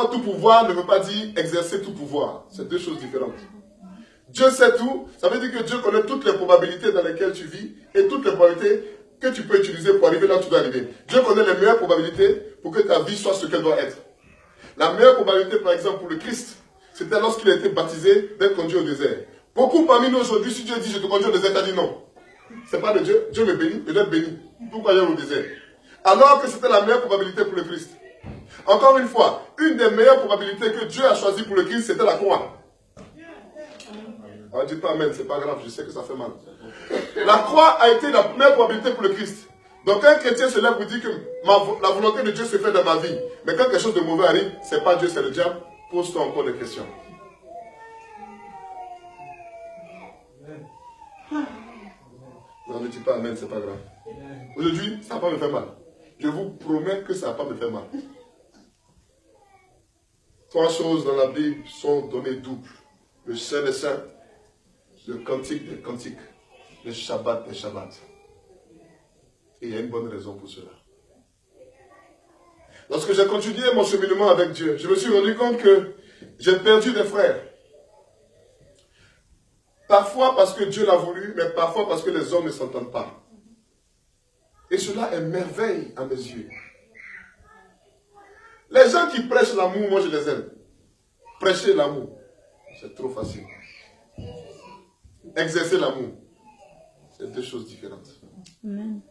avoir tout pouvoir ne veut pas dire exercer tout pouvoir. C'est deux choses différentes. Dieu sait tout, ça veut dire que Dieu connaît toutes les probabilités dans lesquelles tu vis et toutes les probabilités que tu peux utiliser pour arriver là où tu dois arriver. Dieu connaît les meilleures probabilités pour que ta vie soit ce qu'elle doit être. La meilleure probabilité, par exemple, pour le Christ, c'était lorsqu'il a été baptisé d'être conduit au désert. Beaucoup parmi nous aujourd'hui, si Dieu dit je te conduis au désert, tu as dit non. Ce n'est pas de Dieu. Dieu me bénit, je dois être béni. Pourquoi aller au désert? Alors que c'était la meilleure probabilité pour le Christ. Encore une fois, une des meilleures probabilités que Dieu a choisies pour le Christ, c'était la croix. Alors dites pas amen, c'est pas grave, je sais que ça fait mal. La croix a été la meilleure probabilité pour le Christ. Donc un chrétien se lève pour dire que la volonté de Dieu se fait dans ma vie. Mais quand quelque chose de mauvais arrive, c'est pas Dieu, c'est le diable. Pose-toi encore des questions. Non, ne dis pas amen, c'est pas grave. Aujourd'hui, ça va pas me faire mal. Je vous promets que ça va pas me faire mal. 3 choses dans la Bible sont données doubles. Le Saint des Saints, le Cantique des Cantiques, le Shabbat des Shabbats. Et il y a une bonne raison pour cela. Lorsque j'ai continué mon cheminement avec Dieu, je me suis rendu compte que j'ai perdu des frères. Parfois parce que Dieu l'a voulu, mais parfois parce que les hommes ne s'entendent pas. Et cela est merveille à mes yeux. Les gens qui prêchent l'amour, moi je les aime. Prêcher l'amour, c'est trop facile. Exercer l'amour, c'est deux choses différentes. Amen.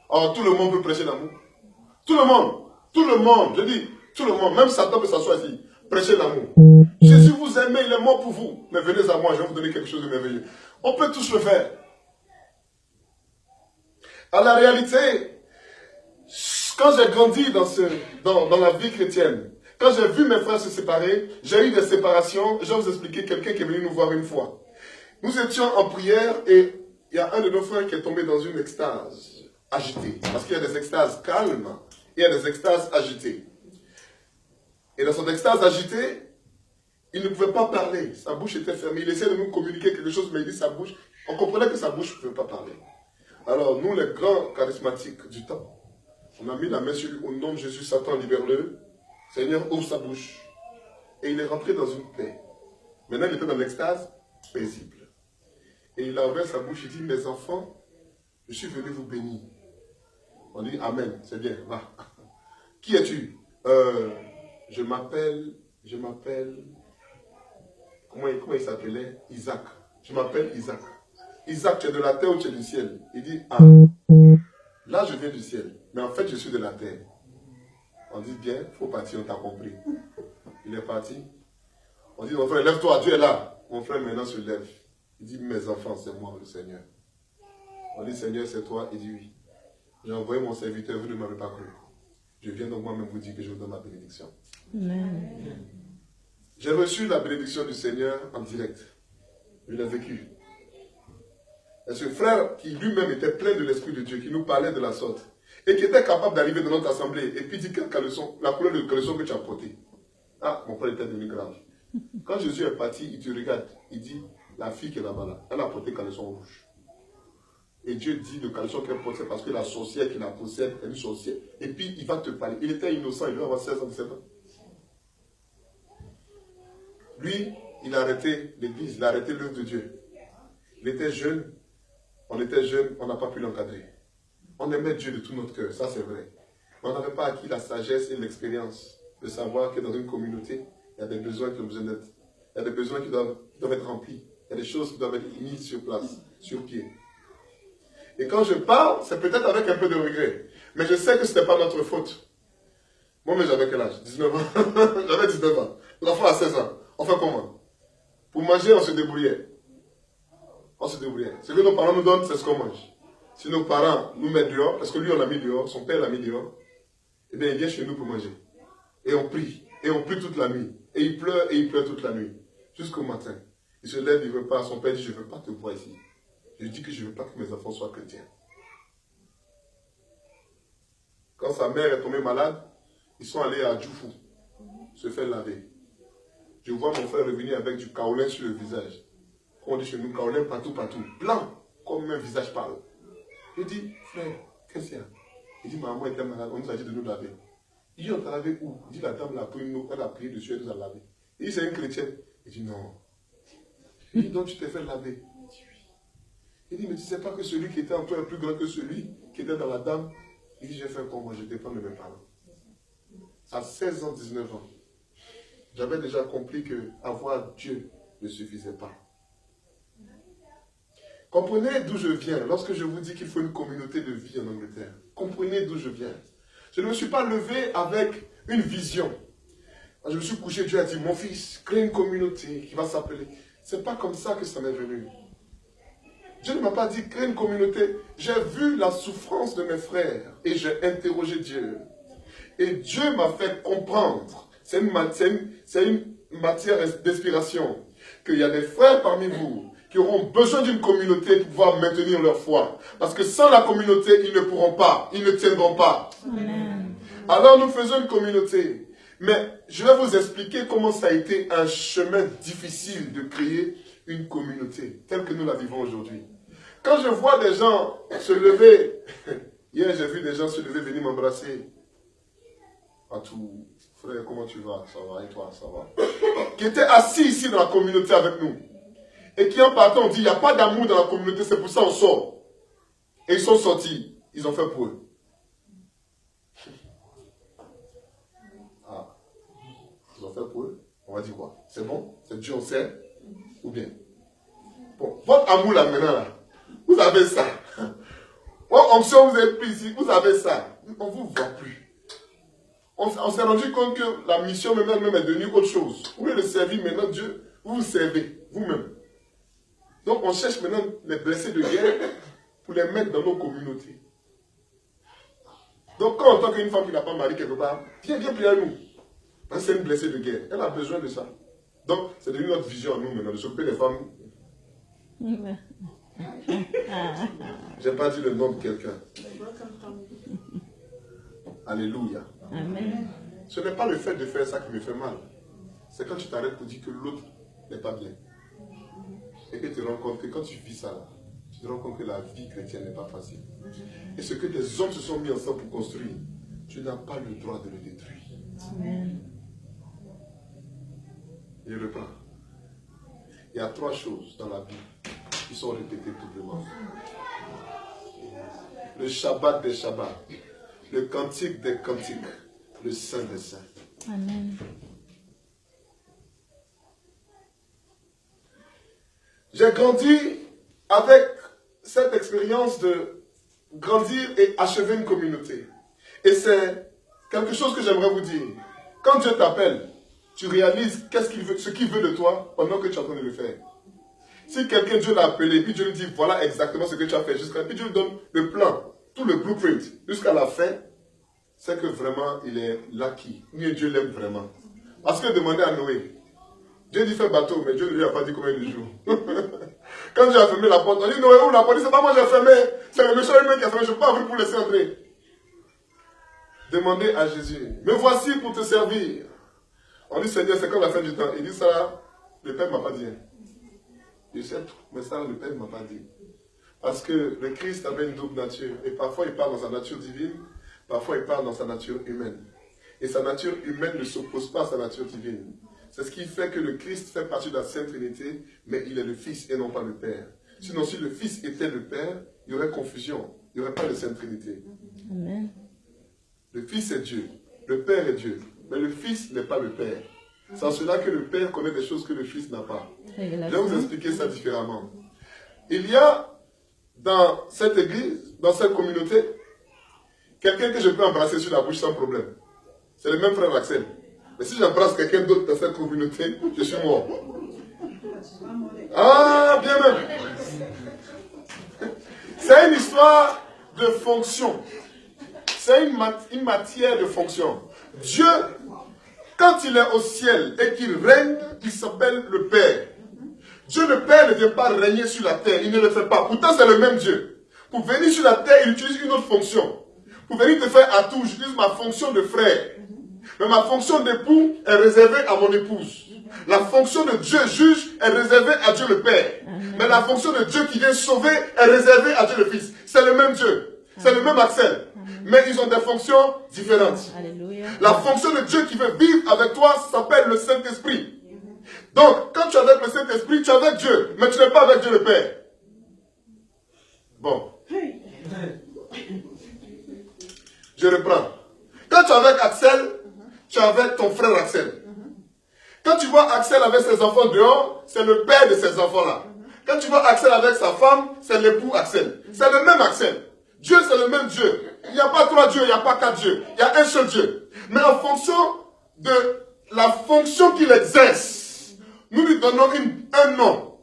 Or, tout le monde peut prêcher l'amour. Tout le monde, je dis, tout le monde, même Satan peut s'asseoir ici, prêcher l'amour. Jésus vous aimez, il est mort pour vous. Mais venez à moi, je vais vous donner quelque chose de merveilleux. On peut tous le faire. À la réalité, quand j'ai grandi dans la vie chrétienne, quand j'ai vu mes frères se séparer, j'ai eu des séparations. Je vais vous expliquer quelqu'un qui est venu nous voir une fois. Nous étions en prière et il y a un de nos frères qui est tombé dans une extase agitée. Parce qu'il y a des extases calmes et il y a des extases agitées. Et dans son extase agitée, il ne pouvait pas parler. Sa bouche était fermée. Il essayait de nous communiquer quelque chose, mais il dit sa bouche. On comprenait que sa bouche ne pouvait pas parler. Alors, nous, les grands charismatiques du temps, on a mis la main sur lui. Au nom de Jésus, Satan, libère-le. Seigneur, ouvre sa bouche. Et il est rentré dans une paix. Maintenant, il était dans l'extase paisible. Et il a ouvert sa bouche. Il dit, mes enfants, je suis venu vous bénir. On dit, amen, c'est bien, va. Qui es-tu? Je m'appelle, comment il s'appelait? Isaac. Je m'appelle Isaac. Isaac, tu es de la terre ou tu es du ciel? Il dit, ah, là je viens du ciel, mais en fait je suis de la terre. On dit bien, il faut partir, on t'a compris. Il est parti. On dit, mon frère, lève-toi, Dieu est là. Mon frère maintenant se lève. Il dit, mes enfants, c'est moi le Seigneur. On dit, Seigneur, c'est toi? Il dit, oui. J'ai envoyé mon serviteur, vous ne m'avez pas cru. Je viens donc moi-même vous dire que je vous donne ma bénédiction. Amen. J'ai reçu la bénédiction du Seigneur en direct. Je l'ai vécu. Et ce frère qui lui-même était plein de l'Esprit de Dieu, qui nous parlait de la sorte, et qui était capable d'arriver dans notre assemblée, et puis dit quel caleçon, la couleur de caleçon que tu as porté. Ah, mon frère était devenu grave. Quand Jésus est parti, il te regarde, il dit, la fille qui est là-bas, là, elle a porté caleçon rouge. Et Dieu dit le caleçon qu'elle porte, c'est parce que la sorcière qui la possède est une sorcière. Et puis il va te parler. Il était innocent, il devait avoir 16 ans, 17 ans. Lui, il a arrêté l'église, il a arrêté l'œuvre de Dieu. Il était jeune, on était jeune, on n'a pas pu l'encadrer. On aimait Dieu de tout notre cœur, ça c'est vrai. Mais on n'avait pas acquis la sagesse et l'expérience de savoir que dans une communauté, il y a des besoins qui ont besoin d'être. Il y a des besoins qui doivent être remplis. Il y a des choses qui doivent être mises sur place, sur pied. Et quand je parle, c'est peut-être avec un peu de regret. Mais je sais que ce n'était pas notre faute. Moi, mais j'avais quel âge? 19 ans. J'avais 19 ans. L'enfant a 16 ans. On fait comment? Pour manger, on se débrouillait. On se débrouillait. Ce que nos parents nous donnent, c'est ce qu'on mange. Si nos parents nous mettent dehors, parce que lui, on l'a mis dehors, son père l'a mis dehors, eh bien, il vient chez nous pour manger. Et on prie. Et on prie toute la nuit. Et il pleure toute la nuit. Jusqu'au matin. Il se lève, il ne veut pas. Son père dit, je ne veux pas te voir ici. Je dis que je ne veux pas que mes enfants soient chrétiens. Quand sa mère est tombée malade, ils sont allés à Djoufou se faire laver. Je vois mon frère revenir avec du kaolin sur le visage. On dit chez nous, kaolin partout, blanc, comme un visage pâle. Je dis, frère, qu'est-ce qu'il y a? Il dit, maman était malade, on nous a dit de nous laver. Il dit, on t'a lavé où? Il dit, la dame elle a prié dessus, elle nous a lavé. Il dit, c'est une chrétienne. Il dit, non. Il dit, donc tu t'es fait laver. Il dit, oui. Il dit, mais tu ne sais pas que celui qui était en toi est plus grand que celui qui était dans la dame. Il dit, j'ai fait comme moi, je dépends de mes parents. À 16 ans, 19 ans, j'avais déjà compris que avoir Dieu ne suffisait pas. Comprenez d'où je viens lorsque je vous dis qu'il faut une communauté de vie en Angleterre. Comprenez d'où je viens. Je ne me suis pas levé avec une vision. Je me suis couché, Dieu a dit, mon fils, crée une communauté qui va s'appeler. Ce n'est pas comme ça que ça m'est venu. Dieu ne m'a pas dit, crée une communauté. J'ai vu la souffrance de mes frères et j'ai interrogé Dieu. Et Dieu m'a fait comprendre, c'est une matière d'inspiration, qu'il y a des frères parmi vous qui auront besoin d'une communauté pour pouvoir maintenir leur foi. Parce que sans la communauté, ils ne pourront pas, ils ne tiendront pas. Amen. Alors nous faisons une communauté. Mais je vais vous expliquer comment ça a été un chemin difficile de créer une communauté, telle que nous la vivons aujourd'hui. Quand je vois des gens se lever, hier j'ai vu des gens se lever, venir m'embrasser. À tout, frère, comment tu vas? Ça va, et toi, ça va? Qui étaient assis ici dans la communauté avec nous. Et qui en partant ont dit, il n'y a pas d'amour dans la communauté, c'est pour ça qu'on sort. Et ils sont sortis, ils ont fait pour eux. Ah, ils ont fait pour eux, on va dire quoi? C'est bon? C'est Dieu, on sait? Ou bien? Bon, votre amour là maintenant, là, vous avez ça. Votre onction, vous êtes plus ici, vous avez ça. On ne vous voit plus. On s'est rendu compte que la mission même est devenue autre chose. Vous voulez le servir maintenant, Dieu, vous vous servez, vous-même. Donc on cherche maintenant les blessés de guerre pour les mettre dans nos communautés. Donc quand on entend qu'une femme qui n'a pas marié quelque part, viens prier à nous. Parce que c'est une blessée de guerre. Elle a besoin de ça. Donc c'est devenu notre vision à nous maintenant, de s'occuper des femmes. Je n'ai pas dit le nom de quelqu'un. Alléluia. Amen. Ce n'est pas le fait de faire ça qui me fait mal. C'est quand tu t'arrêtes pour dire que l'autre n'est pas bien. Et que tu te rends compte que quand tu vis ça, là, tu te rends compte que la vie chrétienne n'est pas facile. Et ce que des hommes se sont mis ensemble pour construire, tu n'as pas le droit de le détruire. Amen. Je reprends. Il y a 3 choses dans la vie qui sont répétées doublement. Le Shabbat des Shabbats. Le cantique des cantiques, le saint des saints. Amen. J'ai grandi avec cette expérience de grandir et achever une communauté. Et c'est quelque chose que j'aimerais vous dire. Quand Dieu t'appelle, tu réalises ce qu'il veut de toi pendant que tu es en train de le faire. Si quelqu'un, Dieu l'a appelé, puis Dieu lui dit, voilà exactement ce que tu as fait, puis Dieu lui donne le plan, tout le blueprint, jusqu'à la fin, c'est que vraiment, il est l'acquis. Mieux Dieu l'aime vraiment. Parce que demandez à Noé, Dieu dit fais bateau, mais Dieu ne lui a pas dit combien de jours. Quand Dieu a fermé la porte, on dit Noé, où la porte? C'est pas moi qui ai fermé, c'est le méchant humain qui a fermé, je ne peux pas ouvrir pour laisser entrer. Demandez à Jésus, me voici pour te servir. On dit Seigneur, c'est comme la fin du temps. Il dit ça, le Père ne m'a pas dit. Je sais tout, mais ça, le Père ne m'a pas dit. Parce que le Christ avait une double nature. Et parfois, il parle dans sa nature divine, parfois, il parle dans sa nature humaine. Et sa nature humaine ne s'oppose pas à sa nature divine. C'est ce qui fait que le Christ fait partie de la Sainte Trinité, mais il est le Fils et non pas le Père. Sinon, si le Fils était le Père, il y aurait confusion. Il n'y aurait pas de Sainte Trinité. Amen. Le Fils est Dieu. Le Père est Dieu. Mais le Fils n'est pas le Père. C'est en cela que le Père connaît des choses que le Fils n'a pas. Je vais vous expliquer ça différemment. Il y a dans cette église, dans cette communauté, quelqu'un que je peux embrasser sur la bouche sans problème. C'est le même frère Axel. Mais si j'embrasse quelqu'un d'autre dans cette communauté, je suis mort. Ah, bien même. C'est une histoire de fonction. C'est une matière de fonction. Dieu, quand il est au ciel et qu'il règne, il s'appelle le Père. Dieu le Père ne vient pas régner sur la terre, il ne le fait pas. Pourtant c'est le même Dieu. Pour venir sur la terre, il utilise une autre fonction. Pour venir te faire à tout, j'utilise ma fonction de frère. Mais ma fonction d'époux est réservée à mon épouse. La fonction de Dieu juge est réservée à Dieu le Père. Mais la fonction de Dieu qui vient sauver est réservée à Dieu le Fils. C'est le même Dieu. C'est le même Axel. mais ils ont des fonctions différentes. Alléluia. La fonction de Dieu qui veut vivre avec toi s'appelle le Saint-Esprit. Donc, quand tu es avec le Saint-Esprit, tu es avec Dieu, mais tu n'es pas avec Dieu le Père. Bon. Je reprends. Quand tu es avec Axel, tu es avec ton frère Axel. Quand tu vois Axel avec ses enfants dehors, c'est le père de ces enfants-là. Quand tu vois Axel avec sa femme, c'est l'époux Axel. C'est le même Axel. Dieu, c'est le même Dieu. Il n'y a pas 3 dieux, il n'y a pas 4 dieux. Il y a un seul Dieu. Mais en fonction de la fonction qu'il exerce, nous lui donnons un nom.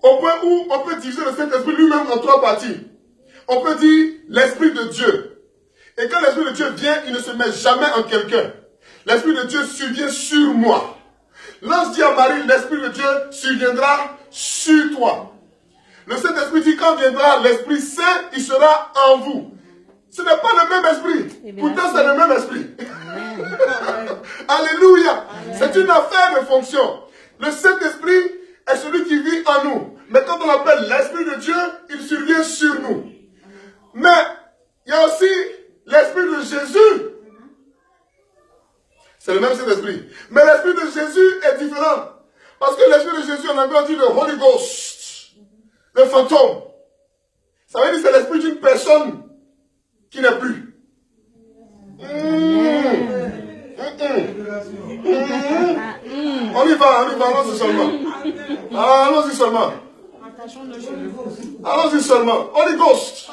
Au point où on peut diviser le Saint-Esprit lui-même en 3 parties. On peut dire l'Esprit de Dieu. Et quand l'Esprit de Dieu vient, il ne se met jamais en quelqu'un. L'Esprit de Dieu survient sur moi. L'ange dit à Marie, l'Esprit de Dieu surviendra sur toi. Le Saint-Esprit dit, quand viendra l'Esprit Saint, il sera en vous. Ce n'est pas le même esprit. Pourtant, c'est le même esprit. Alléluia. C'est une affaire de fonction. Le Saint-Esprit est celui qui vit en nous. Mais quand on appelle l'Esprit de Dieu, il survient sur nous. Mais il y a aussi l'Esprit de Jésus. C'est le même Saint-Esprit. Mais l'Esprit de Jésus est différent. Parce que l'Esprit de Jésus, en anglais, on dit le Holy Ghost. Le fantôme. Ça veut dire que c'est l'esprit d'une personne qui n'est plus. On y va, allons-y seulement. Allons-y seulement. Allons-y seulement. Holy Ghost.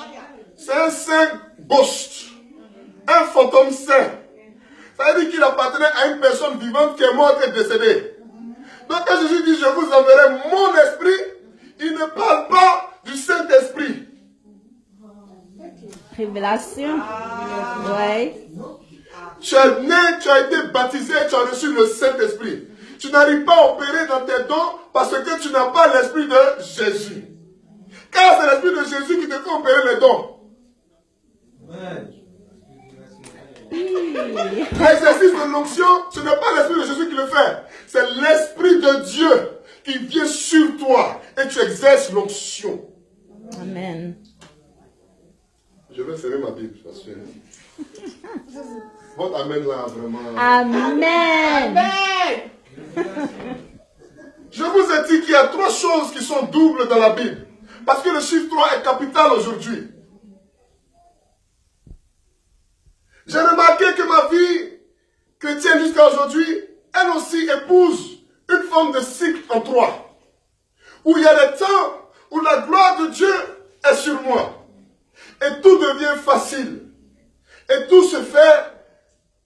C'est un saint ghost. Un fantôme saint. Ça veut dire qu'il appartenait à une personne vivante qui est morte et décédée. Donc quand Jésus dit, je vous enverrai mon esprit, il ne parle pas du Saint-Esprit. Révélation. Ouais. Tu es né, tu as été baptisé, tu as reçu le Saint-Esprit. Tu n'arrives pas à opérer dans tes dons parce que tu n'as pas l'Esprit de Jésus. Car c'est l'Esprit de Jésus qui te fait opérer les dons. L'exercice de l'onction, ce n'est pas l'Esprit de Jésus qui le fait. C'est l'Esprit de Dieu qui vient sur toi et tu exerces l'onction. Amen. Je vais fermer ma Bible parce que votre amen là, vraiment. Amen. Je vous ai dit qu'il y a 3 choses qui sont doubles dans la Bible. Parce que le chiffre 3 est capital aujourd'hui. J'ai remarqué que ma vie chrétienne jusqu'à aujourd'hui, elle aussi épouse une forme de cycle en 3. Où il y a des temps où la gloire de Dieu est sur moi. Et tout devient facile. Et tout se fait.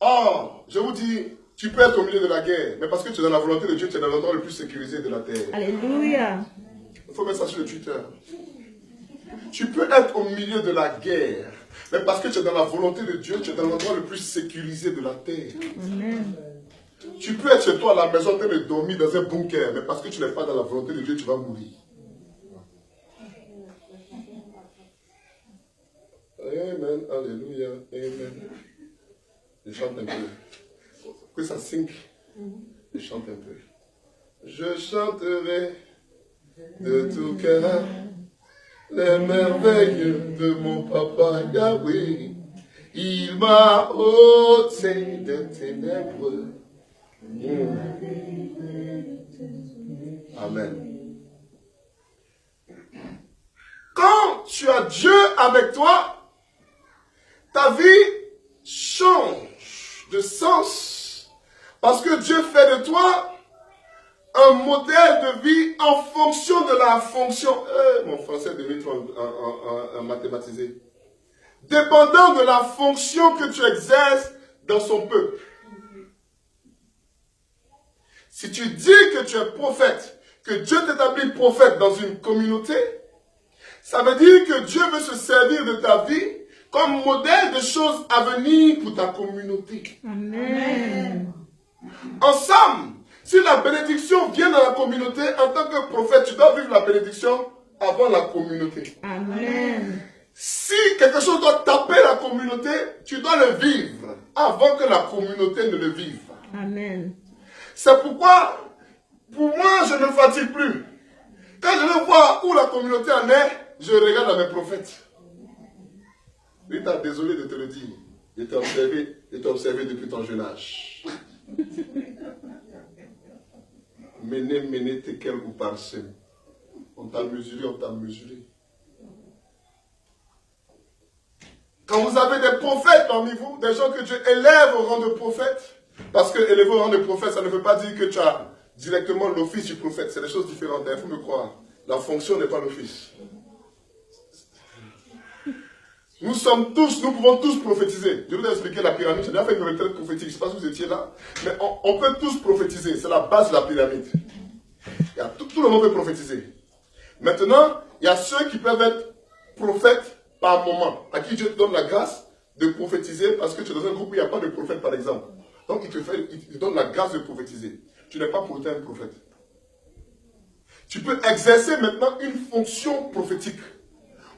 Oh, je vous dis, tu peux être au milieu de la guerre. Mais parce que tu es dans la volonté de Dieu, tu es dans l'endroit le plus sécurisé de la terre. Alléluia. Il faut mettre ça sur le Twitter. Tu peux être au milieu de la guerre. Mais parce que tu es dans la volonté de Dieu, tu es dans l'endroit le plus sécurisé de la terre. Amen. Tu peux être chez toi à la maison en train de dormir dans un bunker. Mais parce que tu n'es pas dans la volonté de Dieu, tu vas mourir. Amen, alléluia, amen. Je chante un peu. Que ça sync. Je chante un peu. Je chanterai de tout cœur les merveilles de mon papa Yahweh. Il m'a ôté des ténèbres. Amen. Quand tu as Dieu avec toi, ta vie change de sens. Parce que Dieu fait de toi un modèle de vie en fonction de la fonction. Mon français devient en mathématisé. Dépendant de la fonction que tu exerces dans son peuple. Si tu dis que tu es prophète, que Dieu t'établit prophète dans une communauté, ça veut dire que Dieu veut se servir de ta vie comme modèle de choses à venir pour ta communauté. Amen. Ensemble, si la bénédiction vient dans la communauté, en tant que prophète, tu dois vivre la bénédiction avant la communauté. Amen. Si quelque chose doit taper la communauté, tu dois le vivre avant que la communauté ne le vive. Amen. C'est pourquoi, pour moi, je ne fatigue plus. Quand je veux voir où la communauté en est, je regarde à mes prophètes. Lui, t'as désolé de te le dire. Je t'ai observé depuis ton jeune âge. Méné, tekel ou parsem. On t'a mesuré. Quand vous avez des prophètes parmi vous, des gens que Dieu élève au rang de prophète, parce que élever au rang de prophète, ça ne veut pas dire que tu as directement l'office du prophète. C'est des choses différentes, il faut me croire. La fonction n'est pas l'office. Nous pouvons tous prophétiser. Je vous ai expliqué la pyramide, j'ai déjà fait une retraite prophétique, je ne sais pas si vous étiez là, mais on peut tous prophétiser, c'est la base de la pyramide. Tout le monde peut prophétiser. Maintenant, il y a ceux qui peuvent être prophètes par moment, à qui Dieu te donne la grâce de prophétiser parce que tu es dans un groupe où il n'y a pas de prophète par exemple. Donc il te donne la grâce de prophétiser. Tu n'es pas pour autant un prophète. Tu peux exercer maintenant une fonction prophétique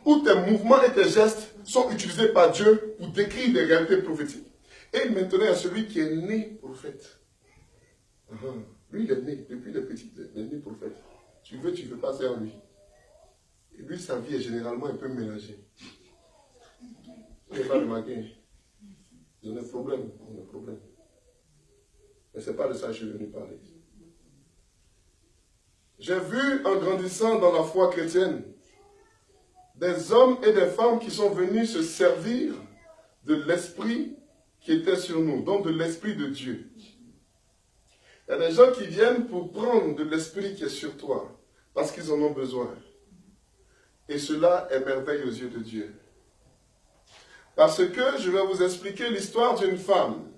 où tes mouvements et tes gestes sont utilisés par Dieu pour décrire des réalités prophétiques. Et maintenant, il y a celui qui est né prophète. Lui, il est né, depuis le petit, il est né prophète. Tu veux pas, c'est en lui. Et lui, sa vie est généralement un peu mélangée. Il n'est pas remarqué. Il y a un problème. Mais ce n'est pas de ça que je suis venu parler. J'ai vu, en grandissant dans la foi chrétienne, des hommes et des femmes qui sont venus se servir de l'esprit qui était sur nous, donc de l'esprit de Dieu. Il y a des gens qui viennent pour prendre de l'esprit qui est sur toi, parce qu'ils en ont besoin. Et cela est merveille aux yeux de Dieu. Parce que je vais vous expliquer l'histoire d'une femme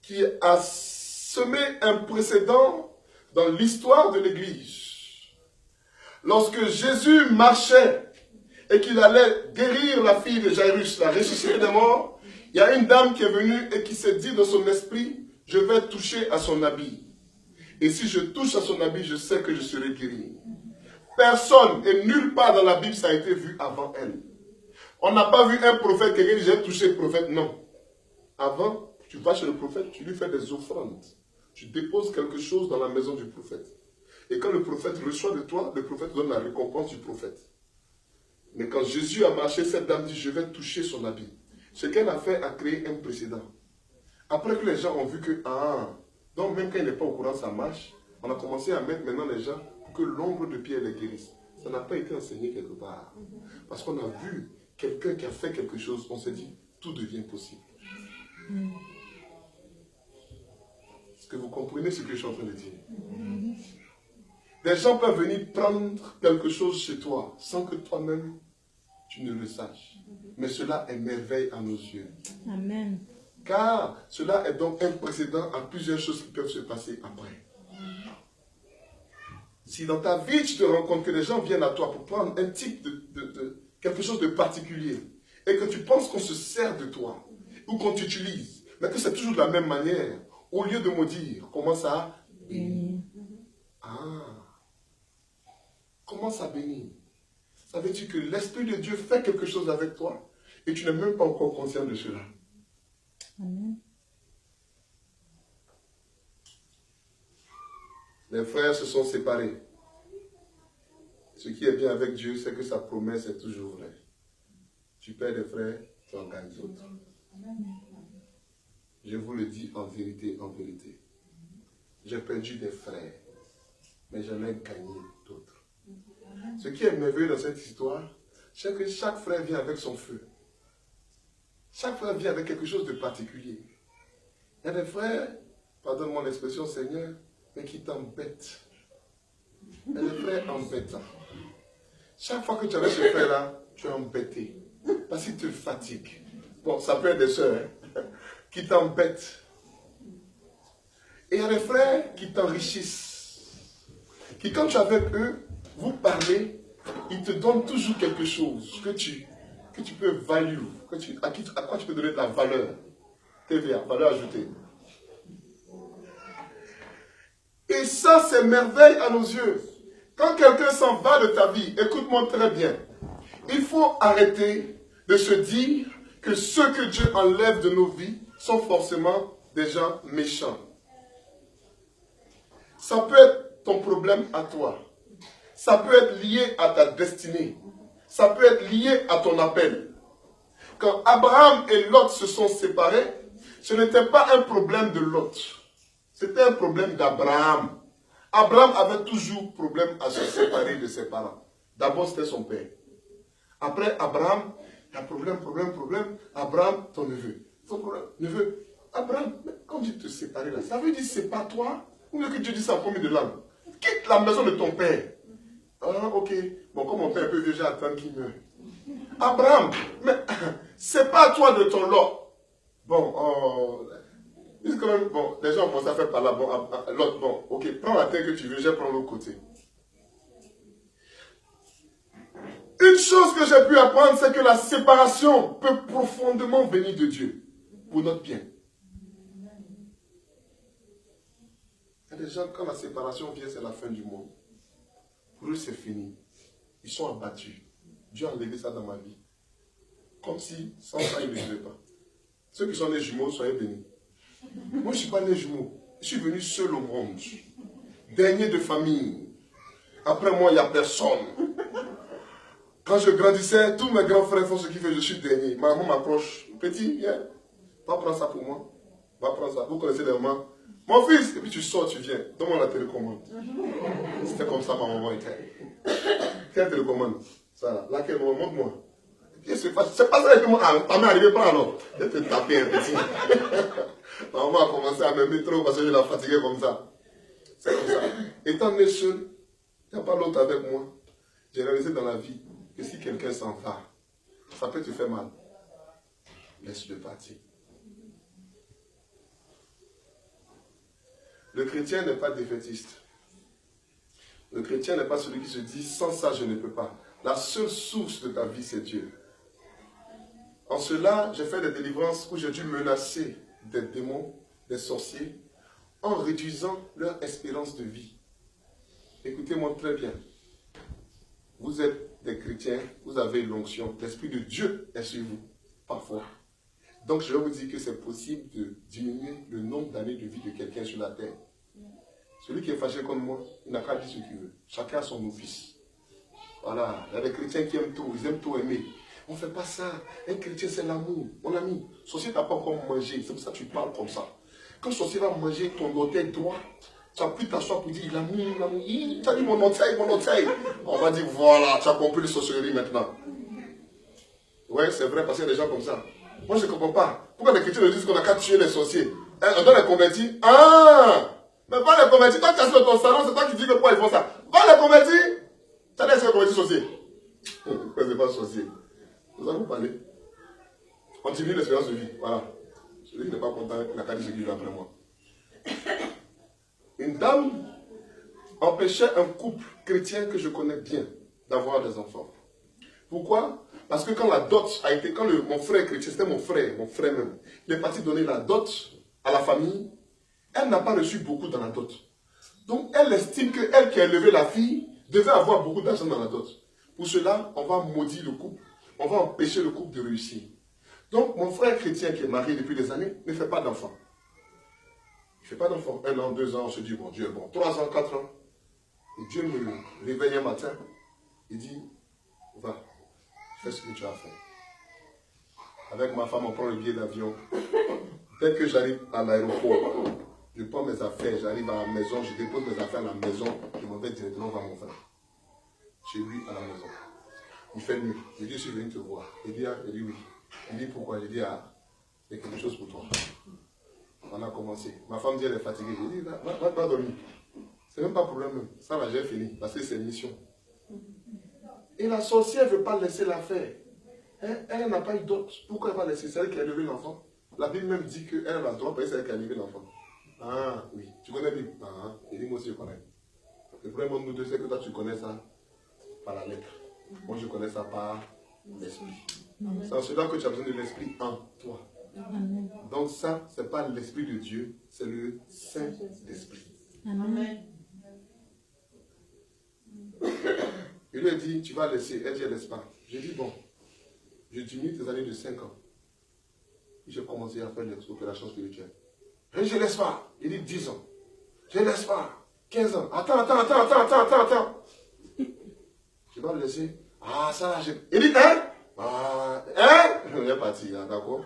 qui a semé un précédent dans l'histoire de l'Église. Lorsque Jésus marchait et qu'il allait guérir la fille de Jairus, la ressusciter des morts, il y a une dame qui est venue et qui s'est dit dans son esprit, je vais toucher à son habit. Et si je touche à son habit, je sais que je serai guéri. Personne et nulle part dans la Bible ça a été vu avant elle. On n'a pas vu un prophète, quelqu'un qui j'ai touché le prophète, non. Avant, tu vas chez le prophète, tu lui fais des offrandes. Tu déposes quelque chose dans la maison du prophète. Et quand le prophète reçoit de toi, le prophète donne la récompense du prophète. Mais quand Jésus a marché, cette dame dit, je vais toucher son habit. Ce qu'elle a fait a créé un précédent. Après que les gens ont vu que, donc même quand il n'est pas au courant de sa marche, on a commencé à mettre maintenant les gens pour que l'ombre de Pierre les guérisse. Ça n'a pas été enseigné quelque part. Parce qu'on a vu quelqu'un qui a fait quelque chose, on s'est dit, tout devient possible. Est-ce que vous comprenez ce que je suis en train de dire? Des gens peuvent venir prendre quelque chose chez toi sans que toi-même tu ne le saches. Mais cela est merveille à nos yeux. Amen. Car cela est donc un précédent à plusieurs choses qui peuvent se passer après. Si dans ta vie tu te rends compte que les gens viennent à toi pour prendre un type de quelque chose de particulier et que tu penses qu'on se sert de toi ou qu'on t'utilise, mais que c'est toujours de la même manière, au lieu de maudire, commence à bénir. Commence à bénir. Ça veut dire que l'Esprit de Dieu fait quelque chose avec toi et tu n'es même pas encore conscient de cela. Amen. Les frères se sont séparés. Ce qui est bien avec Dieu, c'est que sa promesse est toujours vraie. Tu perds des frères, tu en gagnes d'autres. Je vous le dis en vérité, en vérité. J'ai perdu des frères, mais j'en ai gagné d'autres. Ce qui est merveilleux dans cette histoire, c'est que chaque frère vient avec son feu. Chaque frère vient avec quelque chose de particulier. Il y a des frères, pardonne-moi l'expression Seigneur, mais qui t'embêtent. Il y a des frères embêtants. Chaque fois que tu es avec ce frère-là, tu es embêté. Parce qu'il te fatigue. Bon, ça peut être des sœurs qui t'embêtent. Et il y a des frères qui t'enrichissent. Qui, quand tu es avec eux, vous parlez, ils te donnent toujours quelque chose que tu peux value, à quoi tu peux donner de la valeur. TVA, valeur ajoutée. Et ça, c'est merveille à nos yeux. Quand quelqu'un s'en va de ta vie, écoute-moi très bien. Il faut arrêter de se dire que ceux que Dieu enlève de nos vies sont forcément des gens méchants. Ça peut être ton problème à toi. Ça peut être lié à ta destinée. Ça peut être lié à ton appel. quand Abraham et Lot se sont séparés, ce n'était pas un problème de Lot. C'était un problème d'Abraham. Abraham avait toujours problème à se séparer de ses parents. D'abord, c'était son père. Après, Abraham, il y a problème. Abraham, ton neveu. Son problème, neveu. Abraham, quand tu te sépares là, ça veut dire sépare-toi. Ou que Dieu dit ça en premier de langue. Quitte la maison de ton père. Ah, ok. Bon, comme mon père est un peu vieux, j'ai attendu qu'il meure. Abraham, mais sépare-toi de ton lot. Bon, quand même, bon, les gens vont ça faire par là. Bon, l'autre, bon, ok, prends la terre que tu veux, je vais prendre l'autre côté. Une chose que j'ai pu apprendre, c'est que la séparation peut profondément venir de Dieu, pour notre bien. Il y a des gens, quand la séparation vient, c'est la fin du monde. Pour eux, c'est fini. Ils sont abattus. Dieu a enlevé ça dans ma vie. Comme si, sans ça, ils ne vivaient pas. Ceux qui sont nés jumeaux, soyez bénis. Moi, je ne suis pas né jumeau. Je suis venu seul au monde. Dernier de famille. Après moi, il n'y a personne. Quand je grandissais, tous mes grands frères font ce qu'ils font, je suis dernier. Ma maman m'approche. Petit, viens. Va prendre ça pour moi. Va prendre ça. Vous connaissez les mamans. Mon fils, et puis tu sors, tu viens. Donne-moi la télécommande. C'était comme ça, ma maman était. Quelle télécommande? Ça là. Laquelle, maman, montre-moi. C'est pas ça, ta mère arrivée pas alors. Je vais te taper un petit. Ma maman a commencé à m'aimer trop parce que je la fatiguais comme ça. C'est comme ça. Étant né seul, il n'y a pas l'autre avec moi. J'ai réalisé dans la vie que si quelqu'un s'en va, ça peut te faire mal. Laisse-le partir. Le chrétien n'est pas défaitiste. Le chrétien n'est pas celui qui se dit sans ça je ne peux pas. La seule source de ta vie c'est Dieu. En cela, j'ai fait des délivrances où j'ai dû menacer des démons, des sorciers, en réduisant leur espérance de vie. Écoutez-moi très bien. Vous êtes des chrétiens, vous avez l'onction. L'Esprit de Dieu est sur vous, parfois. Donc je vais vous dire que c'est possible de diminuer le nombre d'années de vie de quelqu'un sur la terre. Celui qui est fâché contre moi, il n'a qu'à dire ce qu'il veut. Chacun a son office. Voilà, il y a des chrétiens qui aiment tout, ils aiment tout aimer. On ne fait pas ça. Un chrétien, c'est l'amour. Mon ami, sorcier n'a pas encore mangé. C'est pour ça que tu parles comme ça. Quand sorcier va manger ton orteil droit, tu vas plus t'asseoir pour dire l'amour, l'amour. Tu as dit mon orteil, mon orteil. On va dire voilà, tu as compris les sorcelleries maintenant. Ouais, c'est vrai, parce qu'il y a des gens comme ça. Moi, je ne comprends pas. Pourquoi les chrétiens nous disent qu'on n'a qu'à tuer les sorciers? On doit les convertir. Ah! Mais pas les convertir. Quand tu es dans ton salon, c'est toi qui dis que pourquoi ils font ça. Va les convertir. Tu as dit que c'est convertir sorcier. Pourquoi c'est pas sorcier? Nous allons parler. On diminue l'espérance de vie. Voilà. Celui qui n'est pas content, il n'a qu'à dire ce qu'il veut après moi. Une dame empêchait un couple chrétien que je connais bien d'avoir des enfants. Pourquoi? Parce que quand la dot a été, quand mon frère chrétien, c'était mon frère même, il est parti donner la dot à la famille, elle n'a pas reçu beaucoup dans la dot. Donc elle estime qu'elle qui a élevé la fille devait avoir beaucoup d'argent dans la dot. Pour cela, on va maudire le couple, on va empêcher le couple de réussir. Donc mon frère chrétien qui est marié depuis des années ne fait pas d'enfant. Il ne fait pas d'enfant. 1 an, 2 ans, on se dit, bon Dieu est bon. 3 ans, 4 ans. Et Dieu me réveille un matin, il dit, va. Fais ce que tu as fait. Avec ma femme, on prend le billet d'avion. Dès que j'arrive à l'aéroport, je prends mes affaires, j'arrive à la maison, je dépose mes affaires à la maison, je m'en vais directement voir mon frère. Chez lui, à la maison. Il fait nuit. Je dis, je suis venu te voir. Il dit, ah, je dis oui. Il dit, pourquoi? Je dis, ah, il y a quelque chose pour toi. On a commencé. Ma femme dit, elle est fatiguée. Je dis, va dormir. C'est même pas problème. Ça va, j'ai fini. Parce que c'est une mission. Et la sorcière ne veut pas laisser la faire. Elle n'a pas eu d'autre. Pourquoi elle va laisser? C'est elle qui a élevé l'enfant. La Bible même dit qu'elle a le droit, c'est elle qui a élevé l'enfant. Ah oui, tu connais la Bible? Ah, et moi aussi je connais. Le problème entre nous deux, c'est que toi tu connais ça par la lettre. Moi je connais ça par l'esprit. C'est en cela que tu as besoin de l'esprit en toi. Amen. Donc ça, ce n'est pas l'esprit de Dieu, c'est le Saint-Esprit. Amen. Il lui a dit, tu vas laisser. Elle dit, elle laisse pas. J'ai dit, bon, je diminue tes années de 5 ans. Puis j'ai commencé à faire les opérations spirituelles. Et je ne laisse pas. Il dit 10 ans. Je ne laisse pas. 15 ans. Attends. Je vais le laisser. Ah, ça, il dit, hein? Ah, hein? il est parti, hein, d'accord?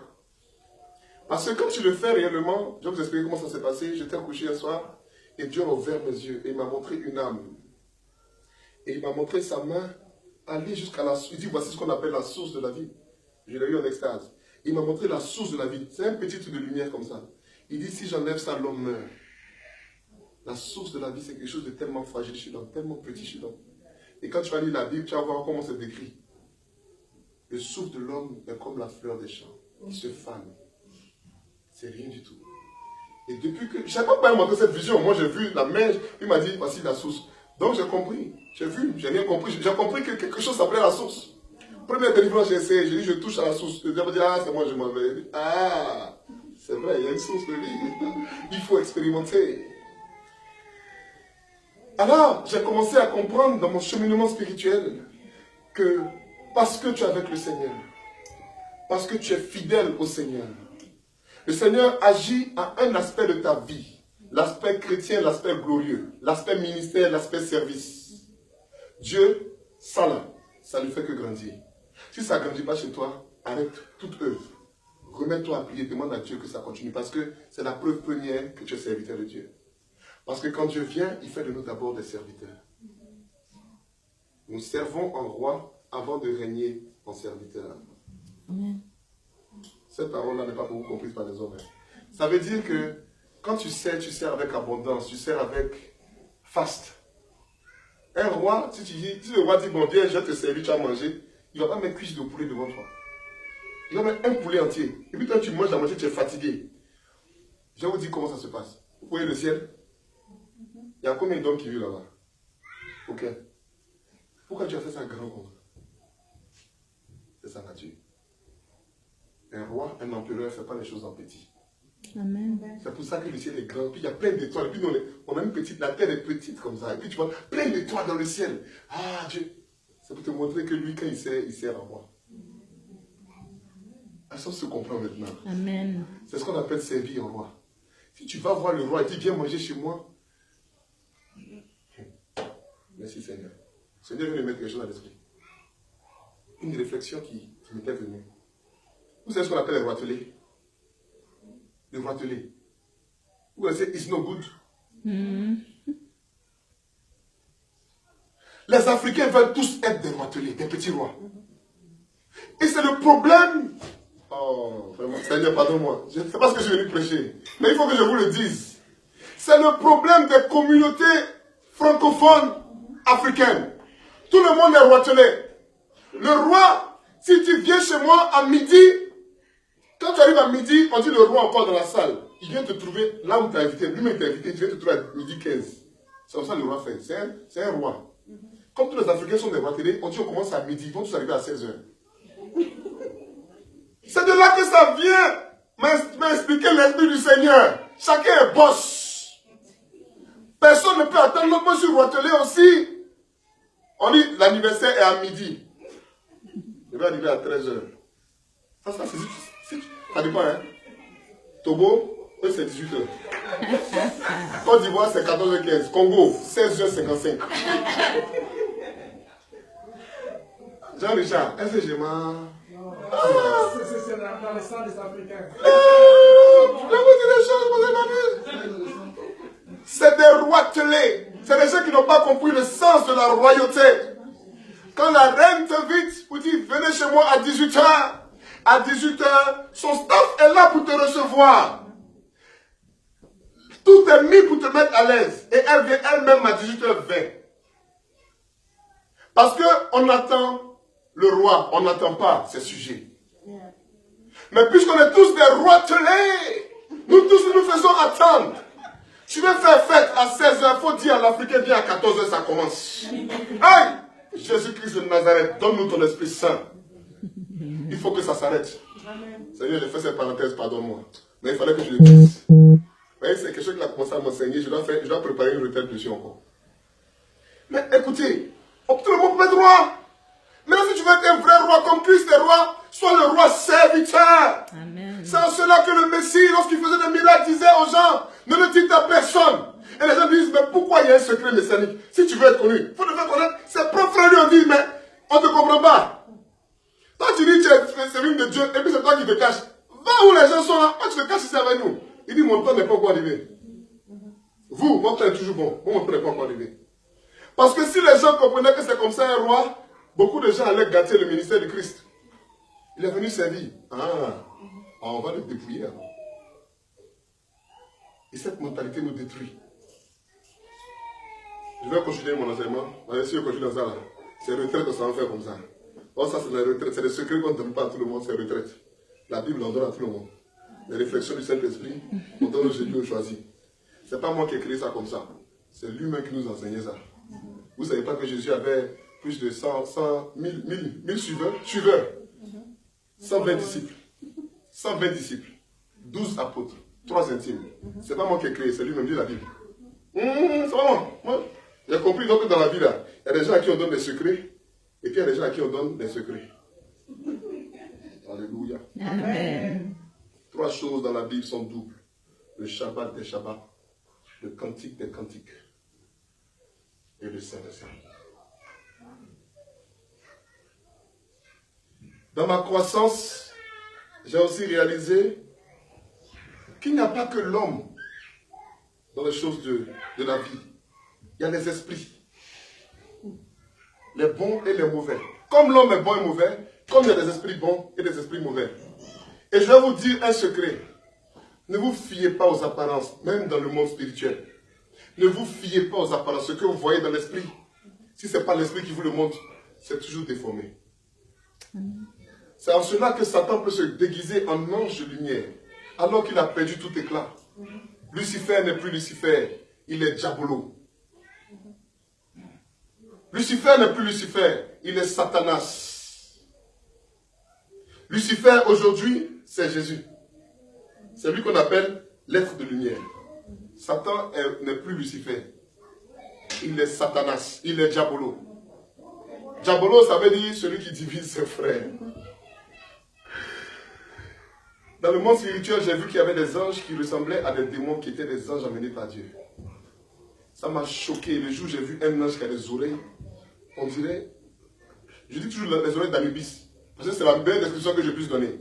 Parce que comme tu le fais réellement, je vais vous expliquer comment ça s'est passé. J'étais couché un soir et Dieu a ouvert mes yeux et il m'a montré une âme. Et il m'a montré sa main aller jusqu'à la source. Il dit, voici ce qu'on appelle la source de la vie. Je l'ai eu en extase. Il m'a montré la source de la vie. C'est un petit truc de lumière comme ça. Il dit, si j'enlève ça, l'homme meurt. La source de la vie, c'est quelque chose de tellement fragile chez l'homme, tellement petit chez l'homme. Et quand tu vas lire la Bible, tu vas voir comment c'est décrit. Le souffle de l'homme est comme la fleur des champs. Il se fane. C'est rien du tout. Et depuis que... Je ne savais pas pourquoi il m'a montré cette vision. Moi, j'ai vu la mer. Il m'a dit, voici la source. Donc, j'ai compris. J'ai vu. J'ai rien compris. J'ai compris que quelque chose s'appelait la source. Première délivrance, j'ai essayé. J'ai dit, je touche à la source. Le diable dit, ah, c'est moi, je m'en vais. Ah, c'est vrai, il y a une source de vie. Il faut expérimenter. Alors, j'ai commencé à comprendre dans mon cheminement spirituel que parce que tu es avec le Seigneur, parce que tu es fidèle au Seigneur, le Seigneur agit à un aspect de ta vie, l'aspect chrétien, l'aspect glorieux, l'aspect ministère, l'aspect service. Dieu, ça là, ça ne fait que grandir. Si ça ne grandit pas chez toi, arrête toute œuvre. Remets-toi à prier, demande à Dieu que ça continue, parce que c'est la preuve première que tu es serviteur de Dieu. Parce que quand Dieu vient, il fait de nous d'abord des serviteurs. Nous servons en roi avant de régner en serviteur. Amen. Cette parole-là n'est pas beaucoup comprise par les hommes. Ça veut dire que quand tu sers avec abondance, tu sers avec faste. Un roi, si le roi dit, bon, viens, je vais te servir, tu as mangé, il ne va pas mettre cuisse de poulet devant toi. Il va mettre un poulet entier. Et puis toi, tu manges à manger, tu es fatigué. Je vais vous dire comment ça se passe. Vous voyez le ciel? Il y a combien d'hommes qui vivent là-bas? Ok. Pourquoi tu as fait ça grand comme ça? C'est sa nature. Un roi, un empereur ne fait pas les choses en petit. Amen. C'est pour ça que le ciel est grand. Puis il y a plein d'étoiles. Puis on a une petite, la terre est petite comme ça. Et puis tu vois plein d'étoiles dans le ciel. Ah Dieu. C'est pour te montrer que lui, quand il sert à moi. Ça se comprend maintenant. Amen. C'est ce qu'on appelle servir un roi. Si tu vas voir le roi et dis viens manger chez moi. Merci Seigneur. Seigneur vient de mettre quelque chose dans l'esprit. Une réflexion qui m'était venue. Vous savez ce qu'on appelle le roitelet? Le roitelet. Vous connaissez It's no good. Les Africains veulent tous être des roitelets, des petits rois. Et c'est le problème. Oh, vraiment, Seigneur, pardonne-moi. Je ne sais pas ce que je vais lui prêcher. Mais il faut que je vous le dise. C'est le problème des communautés francophones africaines. Tout le monde est roitelé. Le roi, si tu viens chez moi à midi, quand tu arrives à midi, on dit le roi encore dans la salle. Il vient te trouver là où tu as invité. Lui-même t'a invité, il vient te trouver à midi 15. C'est comme ça que le roi fait. C'est un roi. Comme tous les Africains sont des roitelets, on dit on commence à midi, ils vont tous arriver à 16h. C'est de là que ça vient m'expliquer l'esprit du Seigneur. Chacun est boss. Personne ne peut attendre. Moi, je suis roitelé aussi. On dit l'anniversaire est à midi. Je vais arriver à 13h. Ça dépend, hein. Togo, eux, c'est 18h. Côte d'Ivoire, c'est 14h15. Congo, 16h55. Jean-Richard, est-ce que j'ai mal? C'est dans le sang des Africains. Je vous dis des choses, vous avez vu. C'est des roitelets. C'est des gens qui n'ont pas compris le sens de la royauté. Quand la reine t'invite, vous dites, venez chez moi à 18h. À 18h, son staff est là pour te recevoir. Tout est mis pour te mettre à l'aise. Et elle vient elle-même à 18h20. Parce qu'on attend le roi, on n'attend pas ses sujets. Mais puisqu'on est tous des roitelets, nous tous nous faisons attendre. Tu veux faire fête à 16h, il faut dire à l'Africain, viens à 14h, ça commence. Aïe! Jésus-Christ de Nazareth, donne-nous ton Esprit Saint. Il faut que ça s'arrête. Seigneur, j'ai fait cette parenthèse, pardonne-moi. Mais il fallait que je le dise. Vous voyez, c'est quelque chose qui a commencé à m'enseigner, je dois préparer une retraite dessus encore. Mais écoutez, tout le monde peut être roi. Mais si tu veux être un vrai roi comme Christ est roi, sois le roi serviteur. C'est en cela que le Messie, lorsqu'il faisait des miracles, disait aux gens, ne le dites à personne. Et les gens disent, mais pourquoi il y a un secret messianique? Si tu veux être connu, il faut te faire connaître. Ses propres frères lui ont dit, mais on ne te comprend pas. Toi tu dis, c'est l'une de Dieu, et puis c'est toi qui te caches. Va où les gens sont là, toi tu te caches ici avec nous. Il dit, mon temps n'est pas encore arrivé. Vous, mon temps est toujours bon, mon temps n'est pas encore arrivé. Parce que si les gens comprenaient que c'est comme ça un roi, beaucoup de gens allaient gâter le ministère du Christ. Il est venu servir. On va le dépouiller alors. Et cette mentalité nous détruit. Je vais continuer mon enseignement. Si je continue dans ça là, c'est retraite, ça va faire comme ça. Bon, ça c'est la retraite, c'est le secret qu'on ne donne pas à tout le monde, c'est retraite. La Bible en donne à tout le monde. Les réflexions du Saint-Esprit, on donne au Jésus au choisi. Ce n'est pas moi qui ai créé ça comme ça. C'est lui-même qui nous enseignait ça. Vous ne savez pas que Jésus avait plus de 1000 suiveurs. 120 disciples. 120 disciples. 12 apôtres. 3 intimes. Ce n'est pas moi qui ai créé, c'est lui-même, dit la Bible. C'est pas moi. J'ai compris donc que dans la vie là, il y a des gens à qui on donne des secrets, et puis il y a des gens à qui on donne des secrets. Alléluia. Amen. 3 choses dans la Bible sont doubles. Le Shabbat des Shabbats, le Cantique des Cantiques et le Saint des Saints. Dans ma croissance, j'ai aussi réalisé qu'il n'y a pas que l'homme dans les choses de la vie. Il y a les esprits. Les bons et les mauvais. Comme l'homme est bon et mauvais, comme il y a des esprits bons et des esprits mauvais. Et je vais vous dire un secret. Ne vous fiez pas aux apparences, même dans le monde spirituel. Ne vous fiez pas aux apparences. Ce que vous voyez dans l'esprit, si ce n'est pas l'esprit qui vous le montre, c'est toujours déformé. C'est en cela que Satan peut se déguiser en ange de lumière, alors qu'il a perdu tout éclat. Lucifer n'est plus Lucifer, il est Diabolo. Lucifer n'est plus Lucifer, il est Satanas. Lucifer aujourd'hui, c'est Jésus. C'est lui qu'on appelle l'être de lumière. Satan n'est plus Lucifer. Il est Satanas, il est Diabolo. Diabolo, ça veut dire celui qui divise ses frères. Dans le monde spirituel, j'ai vu qu'il y avait des anges qui ressemblaient à des démons qui étaient des anges amenés par Dieu. Ça m'a choqué. Le jour où j'ai vu un ange qui a des oreilles, on dirait, je dis toujours les oreilles d'Anubis, parce que c'est la meilleure description que je puisse donner.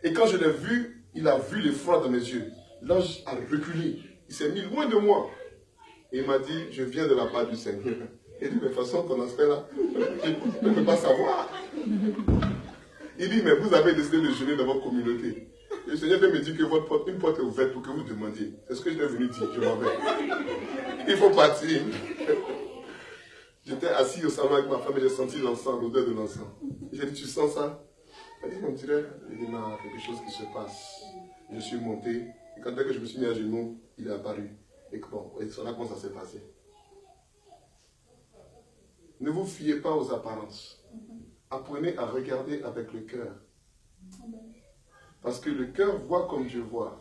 Et quand je l'ai vu, il a vu l'effroi dans mes yeux. L'ange a reculé. Il s'est mis loin de moi. Et il m'a dit, je viens de la part du Seigneur. Il dit, mais de toute façon, ton aspect là, je ne peux pas savoir. Il dit, mais vous avez décidé de jeûner dans votre communauté. Et le Seigneur me dit que une porte est ouverte pour que vous demandiez. C'est ce que je suis venu dire, je m'en vais. Il faut partir. J'étais assis au salon avec ma femme et j'ai senti l'encens, l'odeur de l'encens. J'ai dit, tu sens ça? Elle dit, on dirait, il y a quelque chose qui se passe. Je suis monté, et quand dès que je me suis mis à genoux, il est apparu. Et bon, et c'est là comment ça s'est passé. Ne vous fiez pas aux apparences. Apprenez à regarder avec le cœur. Parce que le cœur voit comme Dieu voit.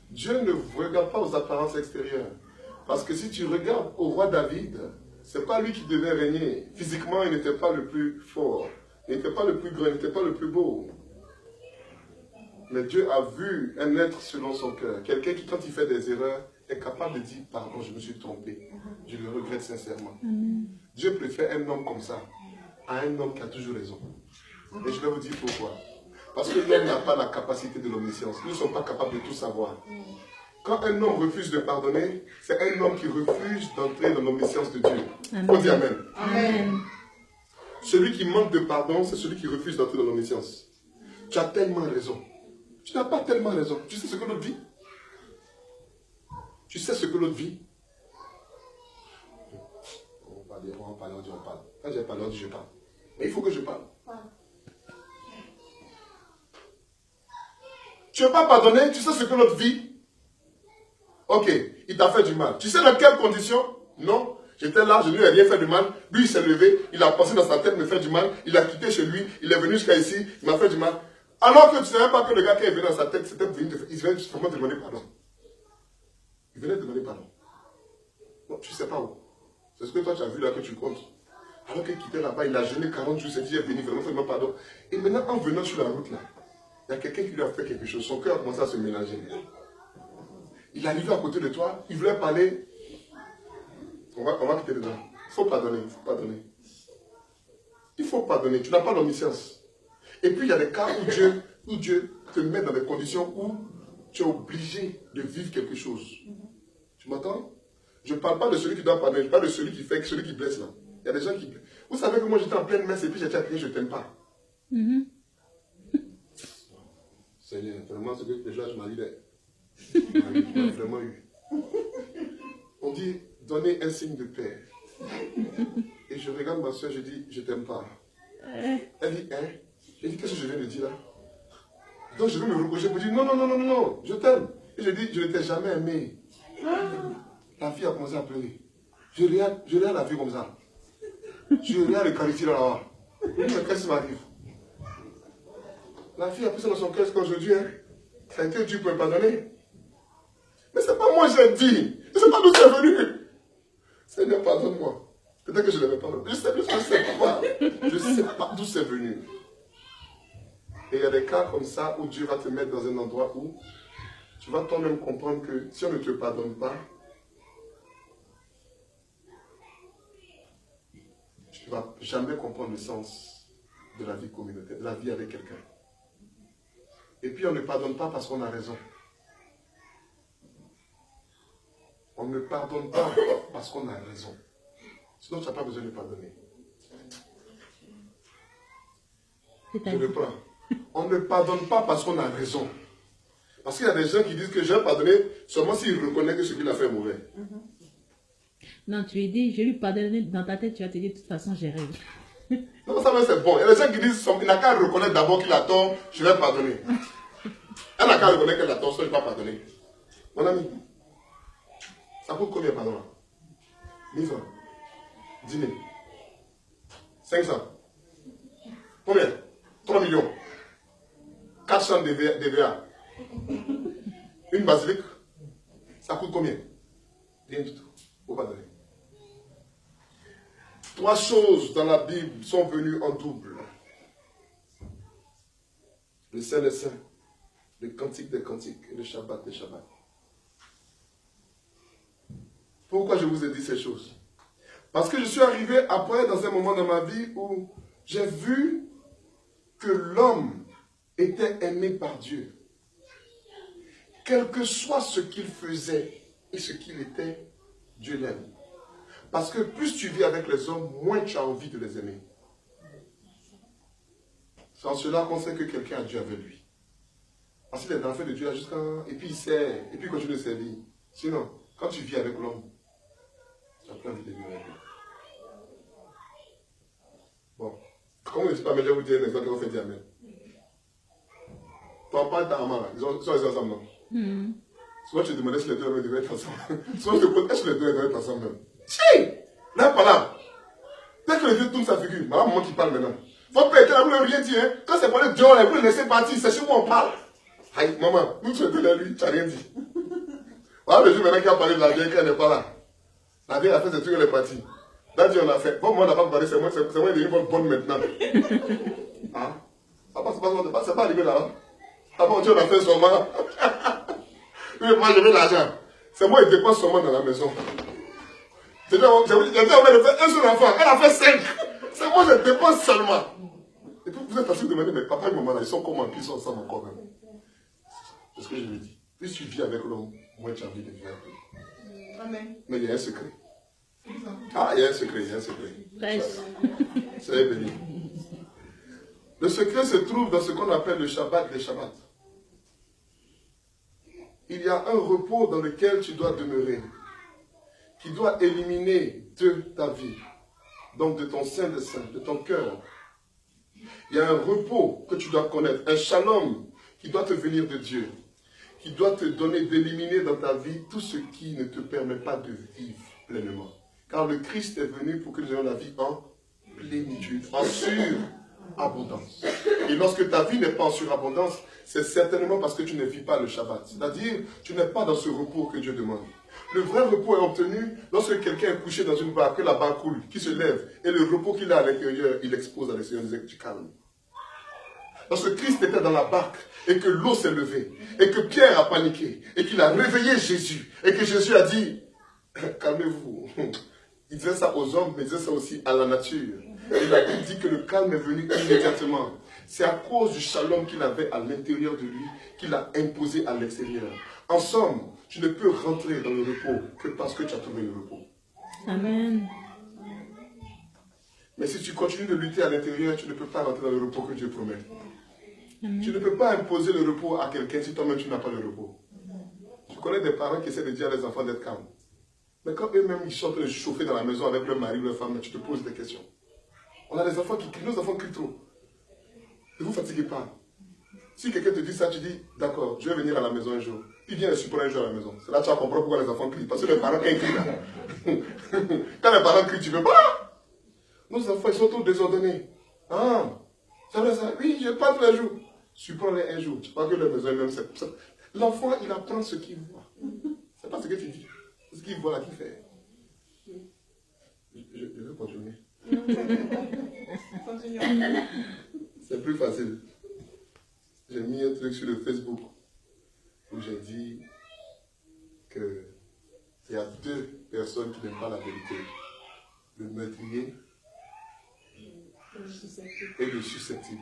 Dieu ne regarde pas aux apparences extérieures. Parce que si tu regardes au roi David, ce n'est pas lui qui devait régner. Physiquement, il n'était pas le plus fort. Il n'était pas le plus grand, il n'était pas le plus beau. Mais Dieu a vu un être selon son cœur. Quelqu'un qui, quand il fait des erreurs, est capable de dire, pardon, je me suis trompé. Je le regrette sincèrement. Dieu préfère un homme comme ça à un homme qui a toujours raison. Et je vais vous dire pourquoi. Parce que l'homme n'a pas la capacité de l'omniscience. Nous ne sommes pas capables de tout savoir. Quand un homme refuse de pardonner, c'est un homme qui refuse d'entrer dans l'omniscience de Dieu. On dit Amen. Amen. Celui qui manque de pardon, c'est celui qui refuse d'entrer dans l'omniscience. Tu as tellement raison. Tu n'as pas tellement raison. Tu sais ce que l'autre vit? Tu sais ce que l'autre vit? On va parler, on dit on parle. Quand j'ai parlé, on dit je parle. Mais il faut que je parle. Tu ne veux pas pardonner, tu sais ce que l'autre vit? Ok, il t'a fait du mal. Tu sais dans quelles conditions? Non. J'étais là, je ne lui ai rien fait de mal. Lui, il s'est levé, il a pensé dans sa tête me faire du mal. Il a quitté chez lui, il est venu jusqu'à ici, il m'a fait du mal. Alors que tu ne savais pas que le gars qui est venu dans sa tête, c'était venu il venait justement te demander pardon. Il venait te demander pardon. Non, tu ne sais pas où. C'est ce que toi tu as vu là que tu comptes. Alors qu'il quittait là-bas, il a jeûné 40 jours, il s'est dit, il est venu, vraiment, fais-moi pardon. Et maintenant, en venant sur la route là, il y a quelqu'un qui lui a fait quelque chose. Son cœur a commencé à se mélanger. Il est arrivé à côté de toi, il voulait parler. On va quitter dedans. Il faut pardonner, il faut pardonner. Il faut pardonner. Tu n'as pas l'omniscience. Et puis il y a des cas où Dieu te met dans des conditions où tu es obligé de vivre quelque chose. Tu m'entends? Je ne parle pas de celui qui doit pardonner, je parle de celui qui fait, celui qui blesse là. Il y a des gens qui... Vous savez que moi j'étais en pleine messe et puis j'ai dit à quelqu'un, je ne t'aime pas. Seigneur, vraiment ce que déjà je m'en dit, vraiment eu. On dit, donnez un signe de paix. Et je regarde ma soeur, je dis, je t'aime pas. Elle dit, hein? J'ai dit, qu'est-ce que je viens de dire là? Donc je vais me reprocher pour dire, non, non, non, non, non, je t'aime. Et je dis, je ne t'ai jamais aimé. La fille a commencé à pleurer. Je regarde la fille comme ça. Je regarde le caractère là-bas. Mais qu'est-ce qui m'arrive? La fille a pris ça dans son cœur jusqu'aujourd'hui. Hein? Ça a été Dieu pour me pardonner. Mais c'est pas moi j'ai dit. Je ne sais pas d'où c'est venu. Seigneur, pardonne-moi. Peut-être que je ne l'avais pas. Je ne sais pas. Je ne sais pas d'où c'est venu. Et il y a des cas comme ça où Dieu va te mettre dans un endroit où tu vas toi-même comprendre que si on ne te pardonne pas, tu ne vas jamais comprendre le sens de la vie communautaire, de la vie avec quelqu'un. Et puis on ne pardonne pas parce qu'on a raison. On ne pardonne pas parce qu'on a raison. Sinon, tu n'as pas besoin de pardonner. Je reprends. On ne pardonne pas parce qu'on a raison. Parce qu'il y a des gens qui disent que je vais pardonner seulement s'il reconnaît que ce qu'il a fait est mauvais. Non, tu lui dis, je lui pardonne. Dans ta tête, tu vas te dire, de toute façon, j'ai raison. Non, ça c'est bon. Il y a des gens qui disent, il n'a qu'à reconnaître d'abord qu'il a tort, je vais pardonner. Elle n'a qu'à reconnaître qu'elle a tort, je ne vais pas pardonner. Mon ami, ça coûte combien, pardon? 1000 francs. 10 000. 500. Combien? 3 millions. 400 DVA. Une basilique. Ça coûte combien? Rien du tout. Faut pas donner. 3 choses dans la Bible sont venues en double. Le Saint des Saints, le Cantique des Cantiques et le Shabbat des Shabbats. Pourquoi je vous ai dit ces choses? Parce que je suis arrivé après dans un moment dans ma vie où j'ai vu que l'homme était aimé par Dieu. Quel que soit ce qu'il faisait et ce qu'il était, Dieu l'aime. Parce que plus tu vis avec les hommes, moins tu as envie de les aimer. C'est en cela qu'on sait que quelqu'un a Dieu avec lui. Parce qu'il est dans le fait de Dieu jusqu'à... Et puis il sert, et puis il continue de servir. Sinon, quand tu vis avec l'homme, tu n'as plus envie de vivre avec lui. Bon. Comme on ne dit pas, mais je vais vous dire un exemple qu'on fait dire Amen. Ton père et ta maman, ils sont ensemble, non? Souvent tu te demandais si les deux devaient être ensemble. Souvent tu te demandes, est-ce que les deux devaient être ensemble même? Si! Là, pas là. Dès que les deux tournent sa figure, ma maman qui parle maintenant. Votre père, elle ne voulait rien dire. Hein? Quand c'est pour aller dehors, elle voulait laisser partir. C'est chez moi on parle. Aïe, maman, nous tu étais là, lui, tu n'as rien dit. Voilà le jour maintenant qui a parlé de la vieille, quand elle n'est pas là. La vieille a fait ses trucs, elle est partie. Là, Dieu on a fait. Bon, moi, on n'a pas parlé, c'est moi, il est devenu bonne maintenant. Hein? C'est pas arrivé là. Ah bon, Dieu on a fait sûrement. Oui, moi, je veux l'argent. C'est moi, il dépense seulement dans la maison. J'ai dit, on va faire un seul enfant. Elle a fait 5. C'est moi, je dépense seulement. Et puis, vous êtes assis de demander, mais papa et maman, là, ils sont comment? Puis ils sont ensemble encore même. C'est ce que je lui dis. Plus tu vis avec l'homme, moins tu as envie de vivre avec lui. Amen. Mais il y a un secret. Ah, il y a un secret, il y a un secret. Soyez bénis. Le secret se trouve dans ce qu'on appelle le Shabbat des Shabbats. Il y a un repos dans lequel tu dois demeurer, qui doit éliminer de ta vie, donc de ton sein de sein, de ton cœur. Il y a un repos que tu dois connaître, un shalom qui doit te venir de Dieu, qui doit te donner d'éliminer dans ta vie tout ce qui ne te permet pas de vivre pleinement. Car le Christ est venu pour que nous ayons la vie en plénitude, en surabondance. Et lorsque ta vie n'est pas en surabondance, c'est certainement parce que tu ne vis pas le Shabbat. C'est-à-dire, tu n'es pas dans ce repos que Dieu demande. Le vrai repos est obtenu lorsque quelqu'un est couché dans une barque, que la barque coule, qui se lève, et le repos qu'il a à l'intérieur, il expose à l'extérieur du calme. Lorsque Christ était dans la barque, et que l'eau s'est levée, et que Pierre a paniqué, et qu'il a réveillé Jésus, et que Jésus a dit, calmez-vous. Il disait ça aux hommes, mais il disait ça aussi à la nature. Il a dit que le calme est venu immédiatement. C'est à cause du shalom qu'il avait à l'intérieur de lui qu'il a imposé à l'extérieur. En somme, tu ne peux rentrer dans le repos que parce que tu as trouvé le repos. Amen. Mais si tu continues de lutter à l'intérieur, tu ne peux pas rentrer dans le repos que Dieu promet. Amen. Tu ne peux pas imposer le repos à quelqu'un si toi-même tu n'as pas le repos. Je connais des parents qui essaient de dire à leurs enfants d'être calmes. Mais quand eux-mêmes ils sont en train de chauffer dans la maison avec leur mari ou leur femme, tu te poses des questions. On a des enfants qui crient, nos enfants crient trop. Ne vous fatiguez pas. Si quelqu'un te dit ça, tu dis, d'accord, je vais venir à la maison un jour. Puis viens le supporter un jour à la maison. C'est là que tu vas comprendre pourquoi les enfants crient. Parce que les parents, quand ils crient là, quand les parents crient, tu ne veux pas. Nos enfants, ils sont tous désordonnés. Ah, ça va ça? Oui, je parle tous les jours. Supporte-les un jour. Tu crois que la maison est même ça. L'enfant, il apprend ce qu'il voit. C'est pas ce que tu dis. C'est ce qu'il voit là qu'il fait. Je vais continuer. C'est plus facile. J'ai mis un truc sur le Facebook où j'ai dit qu'il y a deux personnes qui n'aiment pas la vérité. Le meurtrier et le susceptible.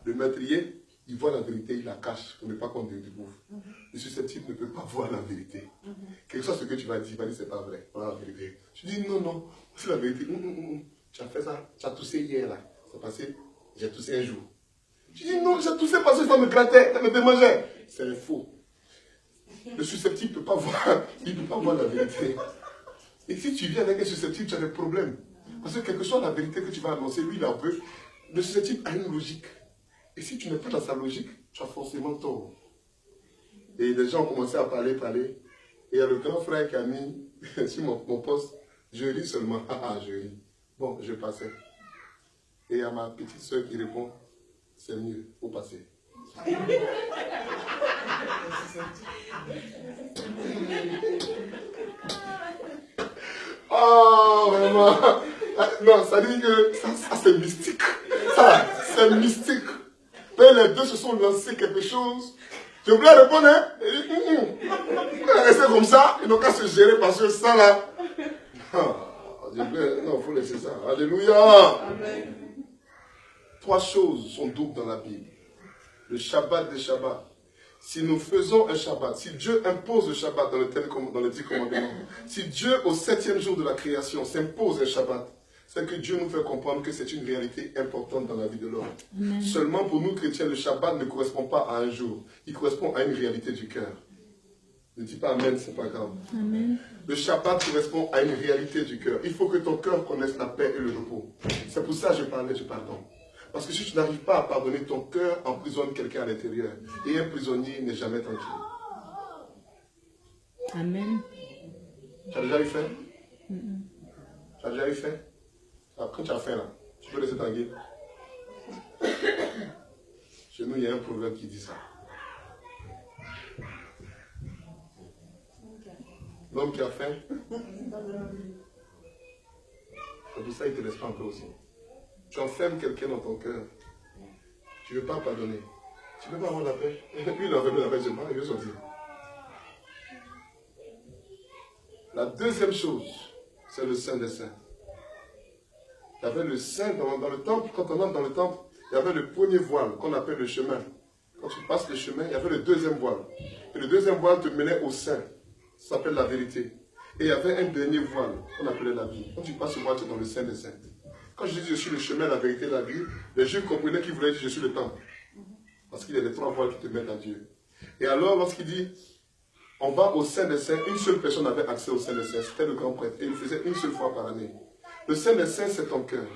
Le meurtrier, il voit la vérité, il la cache pour ne pas qu'on découvre. Le susceptible ne peut pas voir la vérité. Quelque chose ce que tu vas dire, il va dire c'est pas vrai. Voilà la vérité. Tu dis non, c'est la vérité. Tu as fait ça, tu as toussé hier là. C'est passé, j'ai toussé un jour. Tu dis non, j'ai toussé parce que ça me grattait, ça me démangeait. C'est faux. Le susceptible ne peut pas voir, il ne peut pas voir la vérité. Et si tu viens avec un susceptible, tu as des problèmes. Parce que quelle que soit la vérité que tu vas annoncer, lui il en veut. Le susceptible a une logique. Et si tu n'es pas dans sa logique, tu as forcément tort. Et les gens ont commencé à parler. Et il y a le grand frère qui a mis sur mon poste, je ris seulement. Je ris. Bon, je passais. Et il y a ma petite soeur qui répond, c'est mieux, il faut passer. Oh, vraiment. Non, ça dit que ça c'est mystique. Ça, c'est mystique. Mais les deux se sont lancés quelque chose. Je voulais répondre, hein? Rester comme ça, ils n'ont qu'à se gérer parce que ça là. Non, il faut laisser ça. Alléluia. Amen. 3 choses sont doubles dans la Bible. Le Shabbat des Shabbats. Si nous faisons un Shabbat, si Dieu impose le Shabbat dans les 10 commandements, si Dieu au 7e jour de la création s'impose un Shabbat, c'est que Dieu nous fait comprendre que c'est une réalité importante dans la vie de l'homme. Seulement pour nous chrétiens, le Shabbat ne correspond pas à un jour, il correspond à une réalité du cœur. Ne dis pas Amen, c'est pas grave. Amen. Le Shabbat correspond à une réalité du cœur. Il faut que ton cœur connaisse la paix et le repos. C'est pour ça que je pardonne. Parce que si tu n'arrives pas à pardonner, ton cœur emprisonne quelqu'un à l'intérieur. Et un prisonnier n'est jamais tranquille. Amen. Tu as déjà eu faim? Tu as déjà eu faim? Quand tu as faim là, tu peux rester tranquille. Chez nous, il y a un proverbe qui dit ça. L'homme qui a faim, c'est pour ça qu'il ne te laisse pas un peu aussi. Tu enfermes quelqu'un dans ton cœur. Tu ne veux pas pardonner. Tu ne veux pas avoir la paix. Lui, il a enfermé la paix, je veux sortir. La deuxième chose, c'est le Saint des Saints. Il y avait le Saint dans le temple. Quand on entre dans le temple, il y avait le premier voile qu'on appelle le chemin. Quand tu passes le chemin, il y avait le deuxième voile. Et le deuxième voile te menait au Saint. Ça s'appelle la vérité. Et il y avait un dernier voile qu'on appelait la vie. Quand tu passes ce voile, tu es dans le Saint des Saints. Quand je dis je suis le chemin, la vérité, la vie, les Juifs comprenaient qu'il voulait dire je suis le temple. Parce qu'il y a les 3 voiles qui te mettent à Dieu. Et alors, lorsqu'il dit on va au Saint des Saints, une seule personne avait accès au Saint des Saints, c'était le grand prêtre. Et il le faisait une seule fois par année. Le Saint des Saints, c'est ton cœur.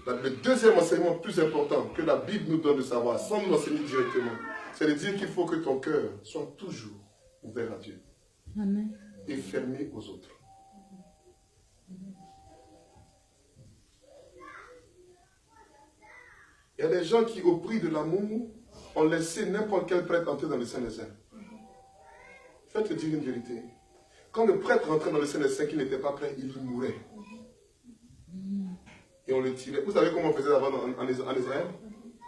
Le deuxième enseignement plus important que la Bible nous donne de savoir, sans nous enseigner directement, c'est de dire qu'il faut que ton cœur soit toujours ouvert à Dieu. Amen. Et fermé aux autres. Il y a des gens qui, au prix de l'amour, ont laissé n'importe quel prêtre entrer dans le Saint des Saints. Faites-le dire une vérité. Quand le prêtre rentrait dans le Saint des Saints, qu'il n'était pas prêt, il mourait. Et on le tirait. Vous savez comment on faisait avant en Israël?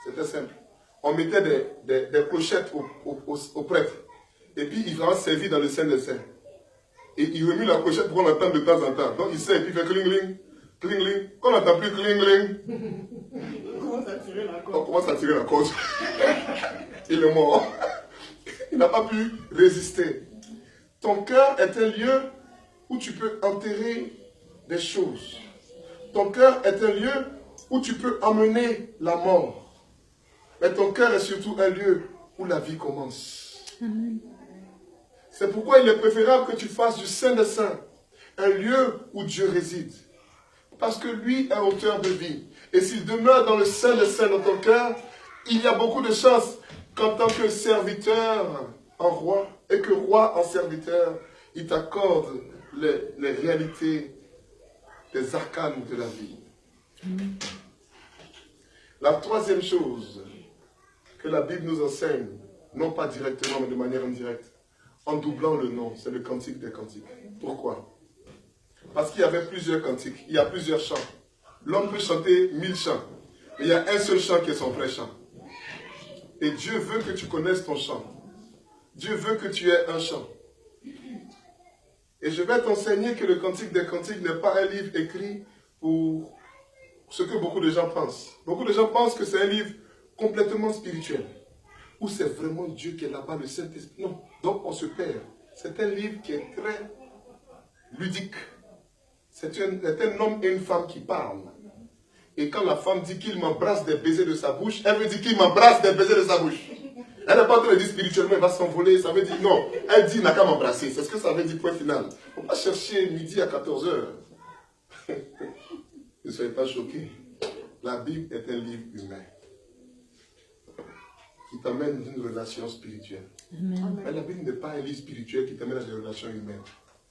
C'était simple. On mettait des clochettes au prêtre. Et puis il va servir dans le Saint des Saints. Et il remue la clochette pour qu'on l'entende de temps en temps. Donc il sert et puis il fait cling-ling, cling-ling. Quand on n'entend plus cling-ling, commence à tirer la On corde. commence à tirer la corde. Il est mort. Il n'a pas pu résister. Ton cœur est un lieu où tu peux enterrer des choses. Ton cœur est un lieu où tu peux emmener la mort. Mais ton cœur est surtout un lieu où la vie commence. Amen. C'est pourquoi il est préférable que tu fasses du Saint des Saints un lieu où Dieu réside. Parce que lui est auteur de vie. Et s'il demeure dans le Saint des Saints dans ton cœur, il y a beaucoup de chances qu'en tant que serviteur en roi, et que roi en serviteur, il t'accorde les réalités des arcanes de la vie. La troisième chose que la Bible nous enseigne, non pas directement, mais de manière indirecte, en doublant le nom, c'est le cantique des cantiques. Pourquoi? Parce qu'il y avait plusieurs cantiques, il y a plusieurs chants. L'homme peut chanter 1000 chants, mais il y a un seul chant qui est son vrai chant. Et Dieu veut que tu connaisses ton chant. Dieu veut que tu aies un chant. Et je vais t'enseigner que le Cantique des Cantiques n'est pas un livre écrit pour ce que beaucoup de gens pensent. Beaucoup de gens pensent que c'est un livre complètement spirituel, où c'est vraiment Dieu qui est là-bas, le Saint-Esprit. Non, donc on se perd. C'est un livre qui est très ludique. C'est un homme et une femme qui parlent. Et quand la femme dit qu'il m'embrasse des baisers de sa bouche, elle veut dire qu'il m'embrasse des baisers de sa bouche. Elle n'est pas en train de dire spirituellement, il va s'envoler. Ça veut dire non. Elle dit, il n'a qu'à m'embrasser. C'est ce que ça veut dire, point final. Il ne faut pas chercher midi à 14 h. Ne soyez pas choqués. La Bible est un livre humain qui t'amène d'une relation spirituelle. Amen. Mais la Bible n'est pas un livre spirituel qui t'amène à des relations humaines.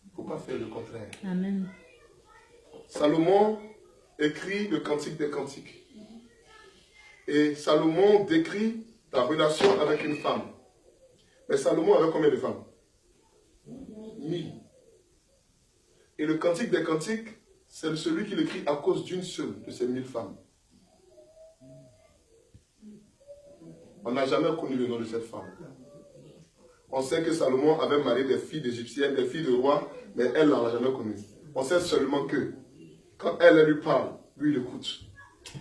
Il ne faut pas faire le contraire. Amen. Salomon écrit le Cantique des Cantiques. Et Salomon décrit ta relation avec une femme. Mais Salomon avait combien de femmes? 1000. Et le Cantique des Cantiques, c'est celui qui l'écrit à cause d'une seule de ces 1000 femmes. On n'a jamais connu le nom de cette femme. On sait que Salomon avait marié des filles d'Égyptiennes, des filles de rois, mais elle ne l'a jamais connue. On sait seulement que quand elle lui parle, lui il écoute.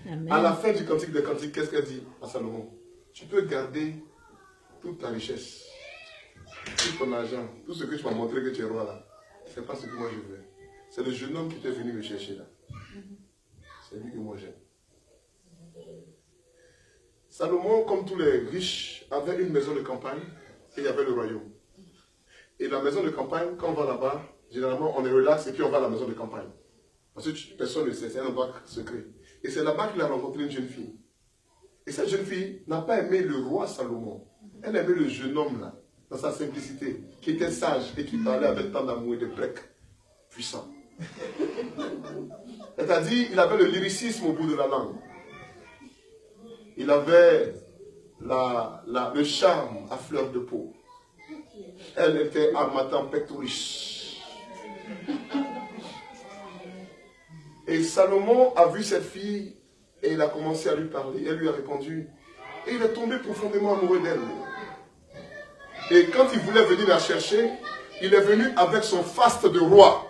Amen. À la fin du Cantique des Cantiques, qu'est-ce qu'elle dit à Salomon? Tu peux garder toute ta richesse, tout ton argent, tout ce que tu m'as montré que tu es roi là. Ce n'est pas ce que moi je veux. C'est le jeune homme qui était venu me chercher là. C'est lui que moi j'aime. Salomon, comme tous les riches, avait une maison de campagne et il y avait le royaume. Et la maison de campagne, quand on va là-bas, généralement on est relax et puis on va à la maison de campagne. Parce que personne ne sait, c'est un endroit secret. Et c'est là-bas qu'il a rencontré une jeune fille. Et cette jeune fille n'a pas aimé le roi Salomon. Elle aimait le jeune homme là, dans sa simplicité, qui était sage et qui parlait avec tant d'amour et de break puissant. C'est-à-dire, il avait le lyricisme au bout de la langue. Il avait le charme à fleur de peau. Elle était armatan pectoris. Et Salomon a vu cette fille et il a commencé à lui parler. Elle lui a répondu. Et il est tombé profondément amoureux d'elle. Et quand il voulait venir la chercher, il est venu avec son faste de roi.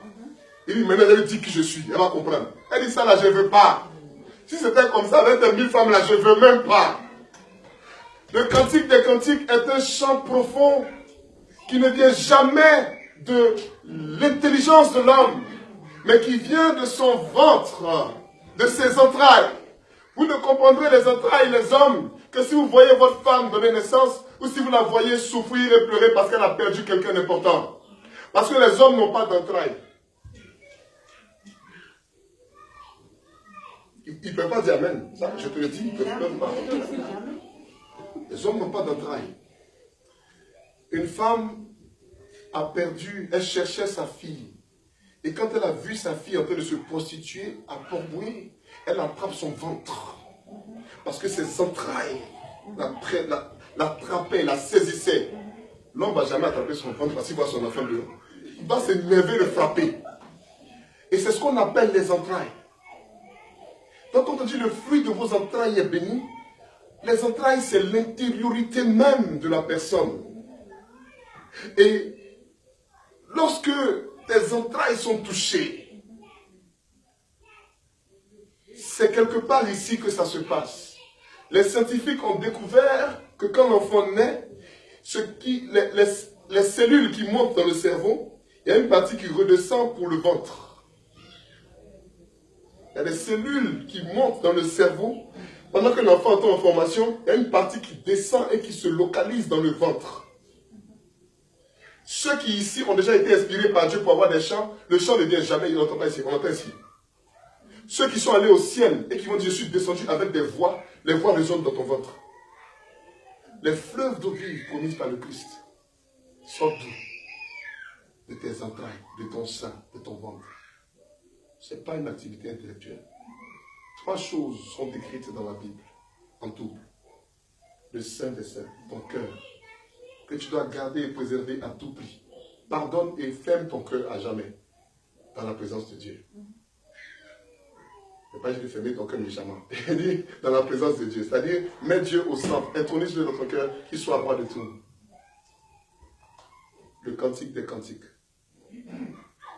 Il dit, maintenant, elle dit qui je suis. Elle va comprendre. Elle dit, ça là, je ne veux pas. Si c'était comme ça, avec les 1000 femmes là, je ne veux même pas. Le Cantique des Cantiques est un chant profond qui ne vient jamais de l'intelligence de l'homme, mais qui vient de son ventre, de ses entrailles. Vous ne comprendrez les entrailles, les hommes, que si vous voyez votre femme donner naissance, ou si vous la voyez souffrir et pleurer parce qu'elle a perdu quelqu'un d'important. Parce que les hommes n'ont pas d'entrailles. Ils ne peuvent pas dire Amen. Ça, je te le dis, ils ne peuvent pas. Les hommes n'ont pas d'entrailles. Une femme a perdu, elle cherchait sa fille. Et quand elle a vu sa fille en train de se prostituer à Port-Bouillet, elle attrape son ventre. Parce que ses entrailles l'attrapaient, la saisissaient. L'homme ne va jamais attraper son ventre parce qu'il voit son enfant dehors. Il va s'énerver, le frapper. Et c'est ce qu'on appelle les entrailles. Donc quand on dit le fruit de vos entrailles est béni, les entrailles c'est l'intériorité même de la personne. Et lorsque tes entrailles sont touchées, c'est quelque part ici que ça se passe. Les scientifiques ont découvert que quand l'enfant naît, les cellules qui montent dans le cerveau, il y a une partie qui redescend pour le ventre. Il y a des cellules qui montent dans le cerveau. Pendant que l'enfant est en formation, il y a une partie qui descend et qui se localise dans le ventre. Ceux qui ici ont déjà été inspirés par Dieu pour avoir des chants, le chant ne vient jamais, il n'entend pas ici, on entend ici. Ceux qui sont allés au ciel et qui vont dire, je suis descendu avec des voix, les voix résonnent dans ton ventre. Les fleuves d'eau vive promises par le Christ sortent d'où? De tes entrailles, de ton sein, de ton ventre. Ce n'est pas une activité intellectuelle. 3 choses sont décrites dans la Bible, en tout. Le Saint des Saints, ton cœur, que tu dois garder et préserver à tout prix. Pardonne et ferme ton cœur à jamais dans la présence de Dieu. Il n'y a pas juste de fermer ton cœur méchamment. Il dit dans la présence de Dieu. C'est-à-dire, mets Dieu au centre, intronise-le dans ton cœur, qu'il soit à roi de tout. Le cantique des cantiques. Il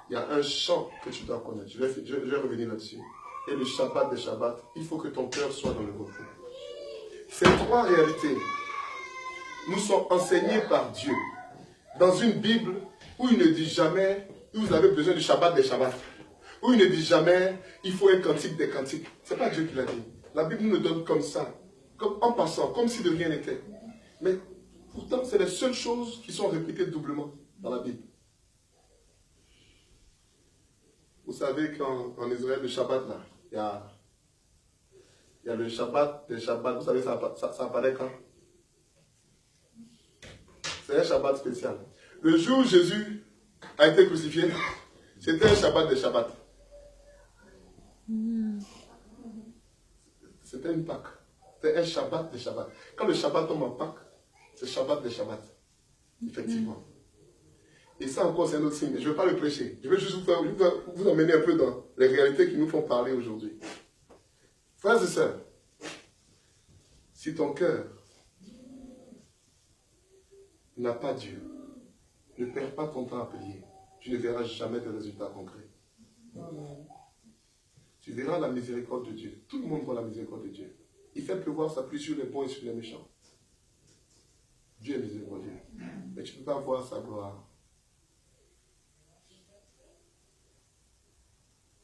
y a un chant que tu dois connaître. Je vais revenir là-dessus. Et le Shabbat des Shabbats, il faut que ton cœur soit dans le repos. Ces 3 réalités nous sont enseignées par Dieu dans une Bible où il ne dit jamais, où vous avez besoin du Shabbat des Shabbats, où il ne dit jamais, il faut un cantique des cantiques. Ce n'est pas Dieu qui l'a dit. La Bible nous le donne comme ça, comme en passant, comme si de rien n'était. Mais pourtant, c'est les seules choses qui sont répétées doublement dans la Bible. Vous savez qu'en Israël, le Shabbat, là, il y a le Shabbat des Shabbats. Vous savez, ça apparaît quand? C'est un Shabbat spécial. Le jour où Jésus a été crucifié, c'était un Shabbat des Shabbats. C'était une Pâque. C'était un Shabbat des Shabbats. Quand le Shabbat tombe en Pâque, c'est Shabbat des Shabbats. Effectivement. Et ça encore, c'est un autre signe. Je ne veux pas le prêcher. Je veux juste vous emmener un peu dans les réalités qui nous font parler aujourd'hui. Frères et sœurs, si ton cœur n'a pas Dieu, ne perds pas ton temps à prier. Tu ne verras jamais de résultats concrets. Tu verras la miséricorde de Dieu. Tout le monde voit la miséricorde de Dieu. Il fait pleuvoir sa pluie sur les bons et sur les méchants. Dieu est miséricordieux. Mais tu ne peux pas voir sa gloire.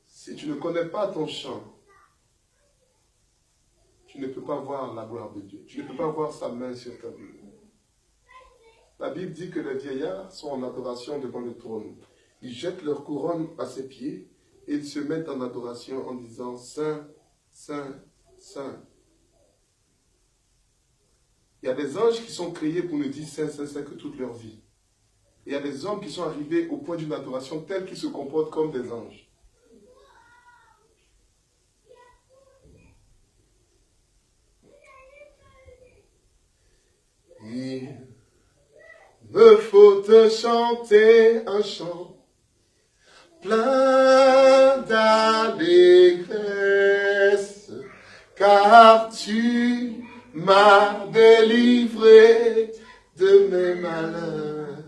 Si tu ne connais pas ton chant, tu ne peux pas voir la gloire de Dieu. Tu ne peux pas voir sa main sur ta vie. La Bible dit que les vieillards sont en adoration devant le trône. Ils jettent leur couronne à ses pieds et ils se mettent en adoration en disant « Saint, Saint, Saint ». Il y a des anges qui sont créés pour ne dire « Saint, Saint, Saint » que toute leur vie. Et il y a des hommes qui sont arrivés au point d'une adoration telle qu'ils se comportent comme des anges. Il me faut te chanter un chant plein d'allégresse, car tu m'as délivré de mes malheurs.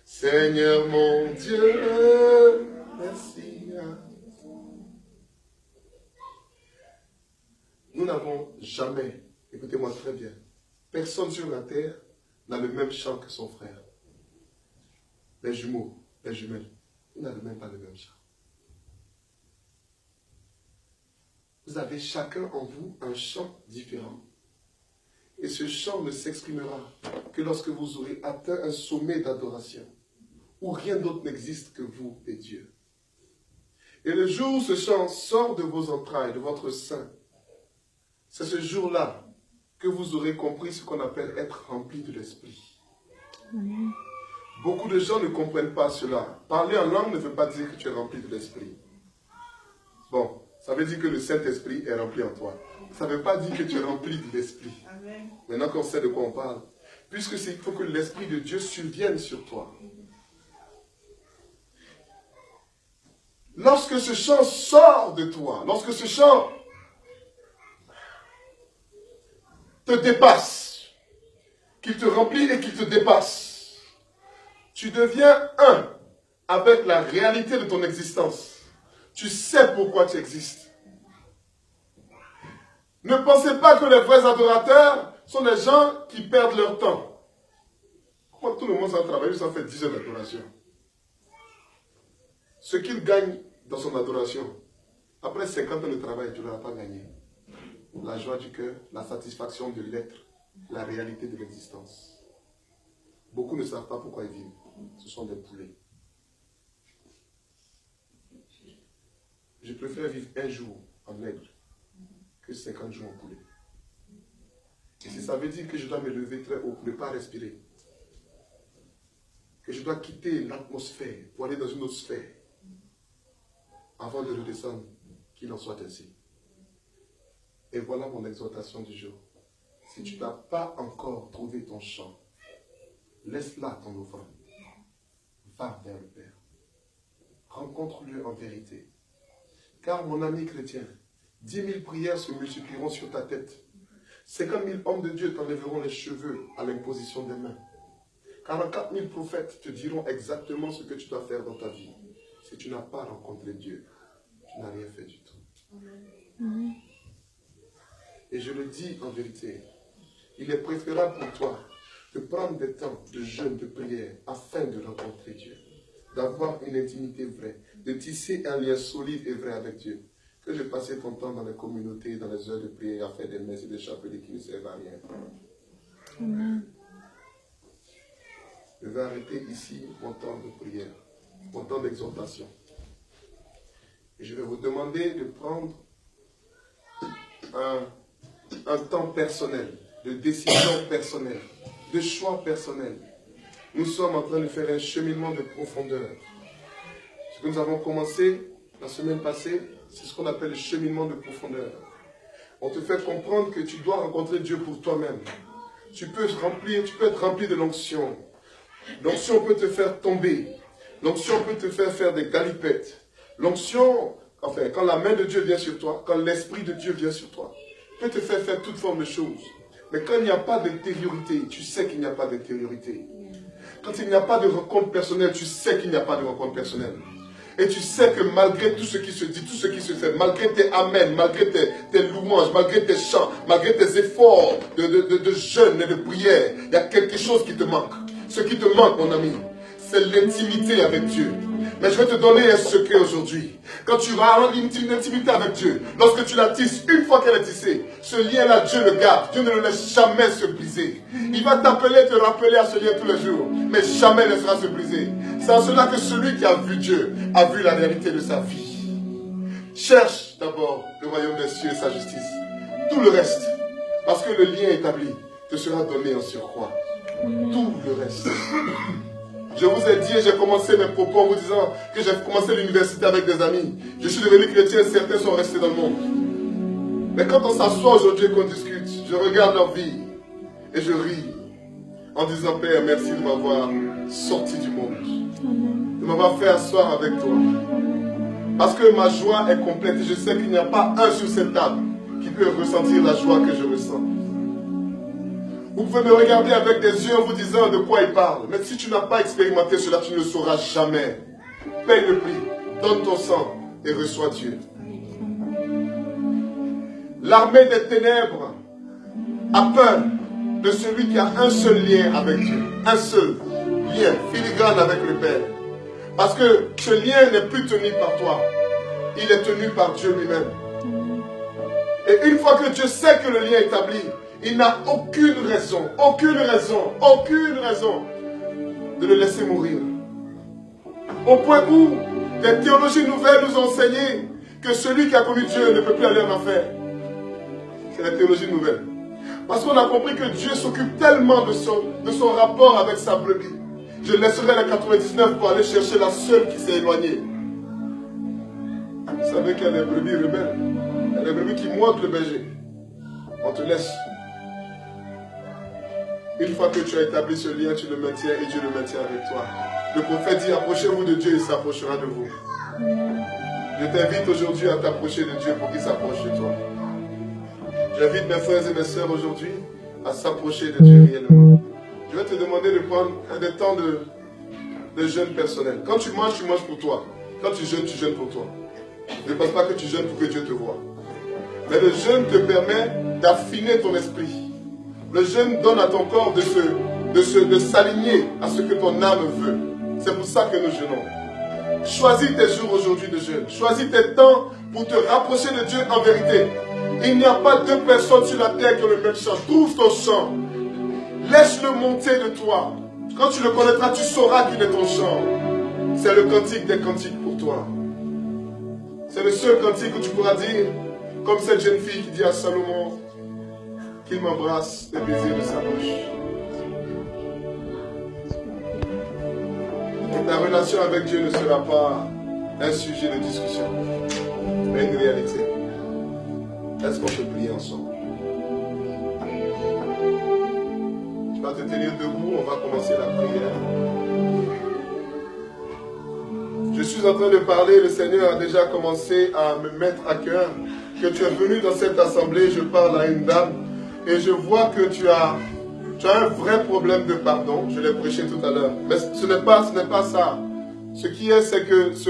Seigneur mon Dieu, merci. Nous n'avons jamais, écoutez-moi très bien, personne sur la terre n'a le même chant que son frère. Les jumeaux, les jumelles, ils n'avaient même pas le même chant. Vous avez chacun en vous un chant différent. Et ce chant ne s'exprimera que lorsque vous aurez atteint un sommet d'adoration, où rien d'autre n'existe que vous et Dieu. Et le jour où ce chant sort de vos entrailles, de votre sein, c'est ce jour-là que vous aurez compris ce qu'on appelle être rempli de l'Esprit. Beaucoup de gens ne comprennent pas cela. Parler en langue ne veut pas dire que tu es rempli de l'Esprit. Bon, ça veut dire que le Saint-Esprit est rempli en toi. Ça ne veut pas dire que tu es rempli de l'Esprit. Maintenant qu'on sait de quoi on parle. Puisque il faut que l'Esprit de Dieu survienne sur toi. Lorsque ce chant sort de toi, lorsque ce chant te dépasse, qu'il te remplit et qu'il te dépasse, tu deviens un avec la réalité de ton existence. Tu sais pourquoi tu existes. Ne pensez pas que les vrais adorateurs sont des gens qui perdent leur temps. Comment tout le monde s'en travaille, ça fait 10 heures d'adoration. Ce qu'il gagne dans son adoration, après 50 ans de travail, tu ne l'auras pas gagné. La joie du cœur, la satisfaction de l'être, la réalité de l'existence. Beaucoup ne savent pas pourquoi ils vivent. Ce sont des poulets. Je préfère vivre un jour en aigle que 50 jours en poulet. Et si ça veut dire que je dois me lever très haut pour ne pas respirer, que je dois quitter l'atmosphère pour aller dans une autre sphère, avant de redescendre, qu'il en soit ainsi. Et voilà mon exhortation du jour. Si tu n'as pas encore trouvé ton champ, laisse-là ton offrande. Va vers le Père. Rencontre-le en vérité. Car mon ami chrétien, 10 000 prières se multiplieront sur ta tête. 50 000 hommes de Dieu t'enlèveront les cheveux à l'imposition des mains. 44 000 prophètes te diront exactement ce que tu dois faire dans ta vie. Si tu n'as pas rencontré Dieu, tu n'as rien fait du tout. Amen. Et je le dis en vérité, il est préférable pour toi de prendre des temps de jeûne, de prière, afin de rencontrer Dieu, d'avoir une intimité vraie, de tisser un lien solide et vrai avec Dieu, que de passer ton temps dans les communautés, dans les heures de prière, à faire des messes et des chapelets qui ne servent à rien. Amen. Je vais arrêter ici mon temps de prière, mon temps d'exhortation. Et je vais vous demander de prendre un temps personnel, de décision personnelle, de choix personnel. Nous sommes en train de faire un cheminement de profondeur. Ce que nous avons commencé la semaine passée, c'est ce qu'on appelle le cheminement de profondeur. On te fait comprendre que tu dois rencontrer Dieu pour toi-même. Tu peux être rempli de l'onction. L'onction peut te faire tomber. L'onction peut te faire faire des galipettes. L'onction, enfin, quand la main de Dieu vient sur toi, quand l'Esprit de Dieu vient sur toi, peut te faire faire toute forme de choses. Mais quand il n'y a pas d'intériorité, tu sais qu'il n'y a pas d'intériorité. Quand il n'y a pas de rencontre personnelle, tu sais qu'il n'y a pas de rencontre personnelle. Et tu sais que malgré tout ce qui se dit, tout ce qui se fait, malgré tes amens, malgré tes louanges, malgré tes chants, malgré tes efforts de jeûne et de prière, il y a quelque chose qui te manque. Ce qui te manque, mon ami, c'est l'intimité avec Dieu. Mais je vais te donner un secret aujourd'hui. Quand tu auras une intimité avec Dieu, lorsque tu la tisses, une fois qu'elle est tissée, ce lien-là, Dieu le garde. Dieu ne le laisse jamais se briser. Il va t'appeler, te rappeler à ce lien tous les jours, mais jamais ne laissera se briser. C'est en cela que celui qui a vu Dieu a vu la réalité de sa vie. Cherche d'abord le royaume des cieux et sa justice. Tout le reste, parce que le lien établi te sera donné en surcroît. Tout le reste. Je vous ai dit et j'ai commencé mes propos en vous disant que j'ai commencé l'université avec des amis. Je suis devenu chrétien et certains sont restés dans le monde. Mais quand on s'assoit aujourd'hui et qu'on discute, je regarde leur vie et je ris en disant Père, merci de m'avoir sorti du monde, de m'avoir fait asseoir avec toi. Parce que ma joie est complète et je sais qu'il n'y a pas un sur cette table qui peut ressentir la joie que je ressens. Vous pouvez me regarder avec des yeux en vous disant de quoi il parle. Mais si tu n'as pas expérimenté cela, tu ne le sauras jamais. Paye le prix, donne ton sang et reçois Dieu. L'armée des ténèbres a peur de celui qui a un seul lien avec Dieu. Un seul lien, filigrane avec le Père. Parce que ce lien n'est plus tenu par toi. Il est tenu par Dieu lui-même. Et une fois que Dieu sait que le lien est établi, il n'a aucune raison de le laisser mourir. Au point où les théologies nouvelles nous ont enseigné que celui qui a connu Dieu ne peut plus aller en enfer. C'est la théologie nouvelle. Parce qu'on a compris que Dieu s'occupe tellement de son rapport avec sa brebis. Je laisserai la 99 pour aller chercher la seule qui s'est éloignée. Vous savez qu'il y a des brebis rebelles. Il y a des brebis qui mordent le berger. On te laisse. Une fois que tu as établi ce lien, tu le maintiens et Dieu le maintient avec toi. Le prophète dit, approchez-vous de Dieu, il s'approchera de vous. Je t'invite aujourd'hui à t'approcher de Dieu pour qu'il s'approche de toi. J'invite mes frères et mes sœurs aujourd'hui à s'approcher de Dieu réellement. Je vais te demander de prendre des temps de jeûne personnel. Quand tu manges pour toi. Quand tu jeûnes pour toi. Ne pense pas que tu jeûnes pour que Dieu te voie. Mais le jeûne te permet d'affiner ton esprit. Le jeûne donne à ton corps de s'aligner à ce que ton âme veut. C'est pour ça que nous jeûnons. Choisis tes jours aujourd'hui de jeûne. Choisis tes temps pour te rapprocher de Dieu en vérité. Il n'y a pas deux personnes sur la terre qui ont le même chant. Trouve ton chant. Laisse-le monter de toi. Quand tu le connaîtras, tu sauras qu'il est ton chant. C'est le cantique des cantiques pour toi. C'est le seul cantique où tu pourras dire, comme cette jeune fille qui dit à Salomon, qu'il m'embrasse des baisers de sa bouche. Ta relation avec Dieu ne sera pas un sujet de discussion, mais une réalité. Est-ce qu'on peut prier ensemble? Tu vas te tenir debout, on va commencer la prière. Je suis en train de parler, le Seigneur a déjà commencé à me mettre à cœur que tu es venu dans cette assemblée, je parle à une dame, et je vois que tu as un vrai problème de pardon, je l'ai prêché tout à l'heure. Mais ce n'est pas ça. Ce qui est, c'est que ce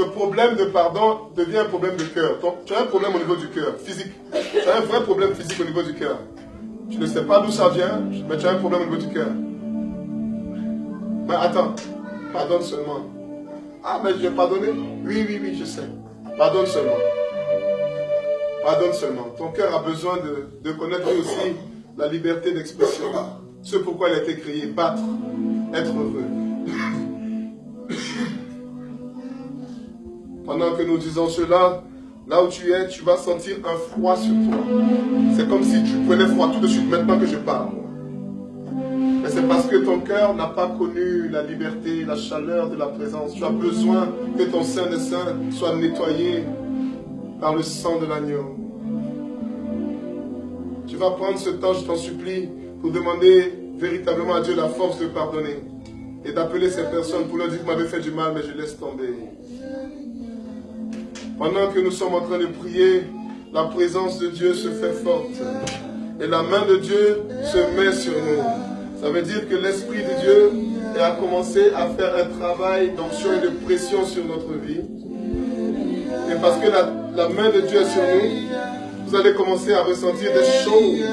problème de pardon devient un problème de cœur. Tu as un problème au niveau du cœur, physique. Tu as un vrai problème physique au niveau du cœur. Tu ne sais pas d'où ça vient, mais tu as un problème au niveau du cœur. Mais attends, pardonne seulement. Ah, mais je vais pardonner? Oui, je sais. Pardonne seulement. Pardonne seulement. Ton cœur a besoin de connaître lui aussi la liberté d'expression. Ce pourquoi il a été créé, battre, être heureux. Pendant que nous disons cela, là où tu es, tu vas sentir un froid sur toi. C'est comme si tu prenais froid tout de suite maintenant que je parle. Mais c'est parce que ton cœur n'a pas connu la liberté, la chaleur de la présence. Tu as besoin que ton sein des saints soit nettoyé par le sang de l'agneau. Tu vas prendre ce temps, je t'en supplie, pour demander véritablement à Dieu la force de pardonner et d'appeler ces personnes pour leur dire que vous m'avez fait du mal, mais je laisse tomber. Pendant que nous sommes en train de prier, la présence de Dieu se fait forte et la main de Dieu se met sur nous. Ça veut dire que l'Esprit de Dieu a commencé à faire un travail d'onction et de pression sur notre vie. Et parce que la main de Dieu est sur nous, vous allez commencer à ressentir des choses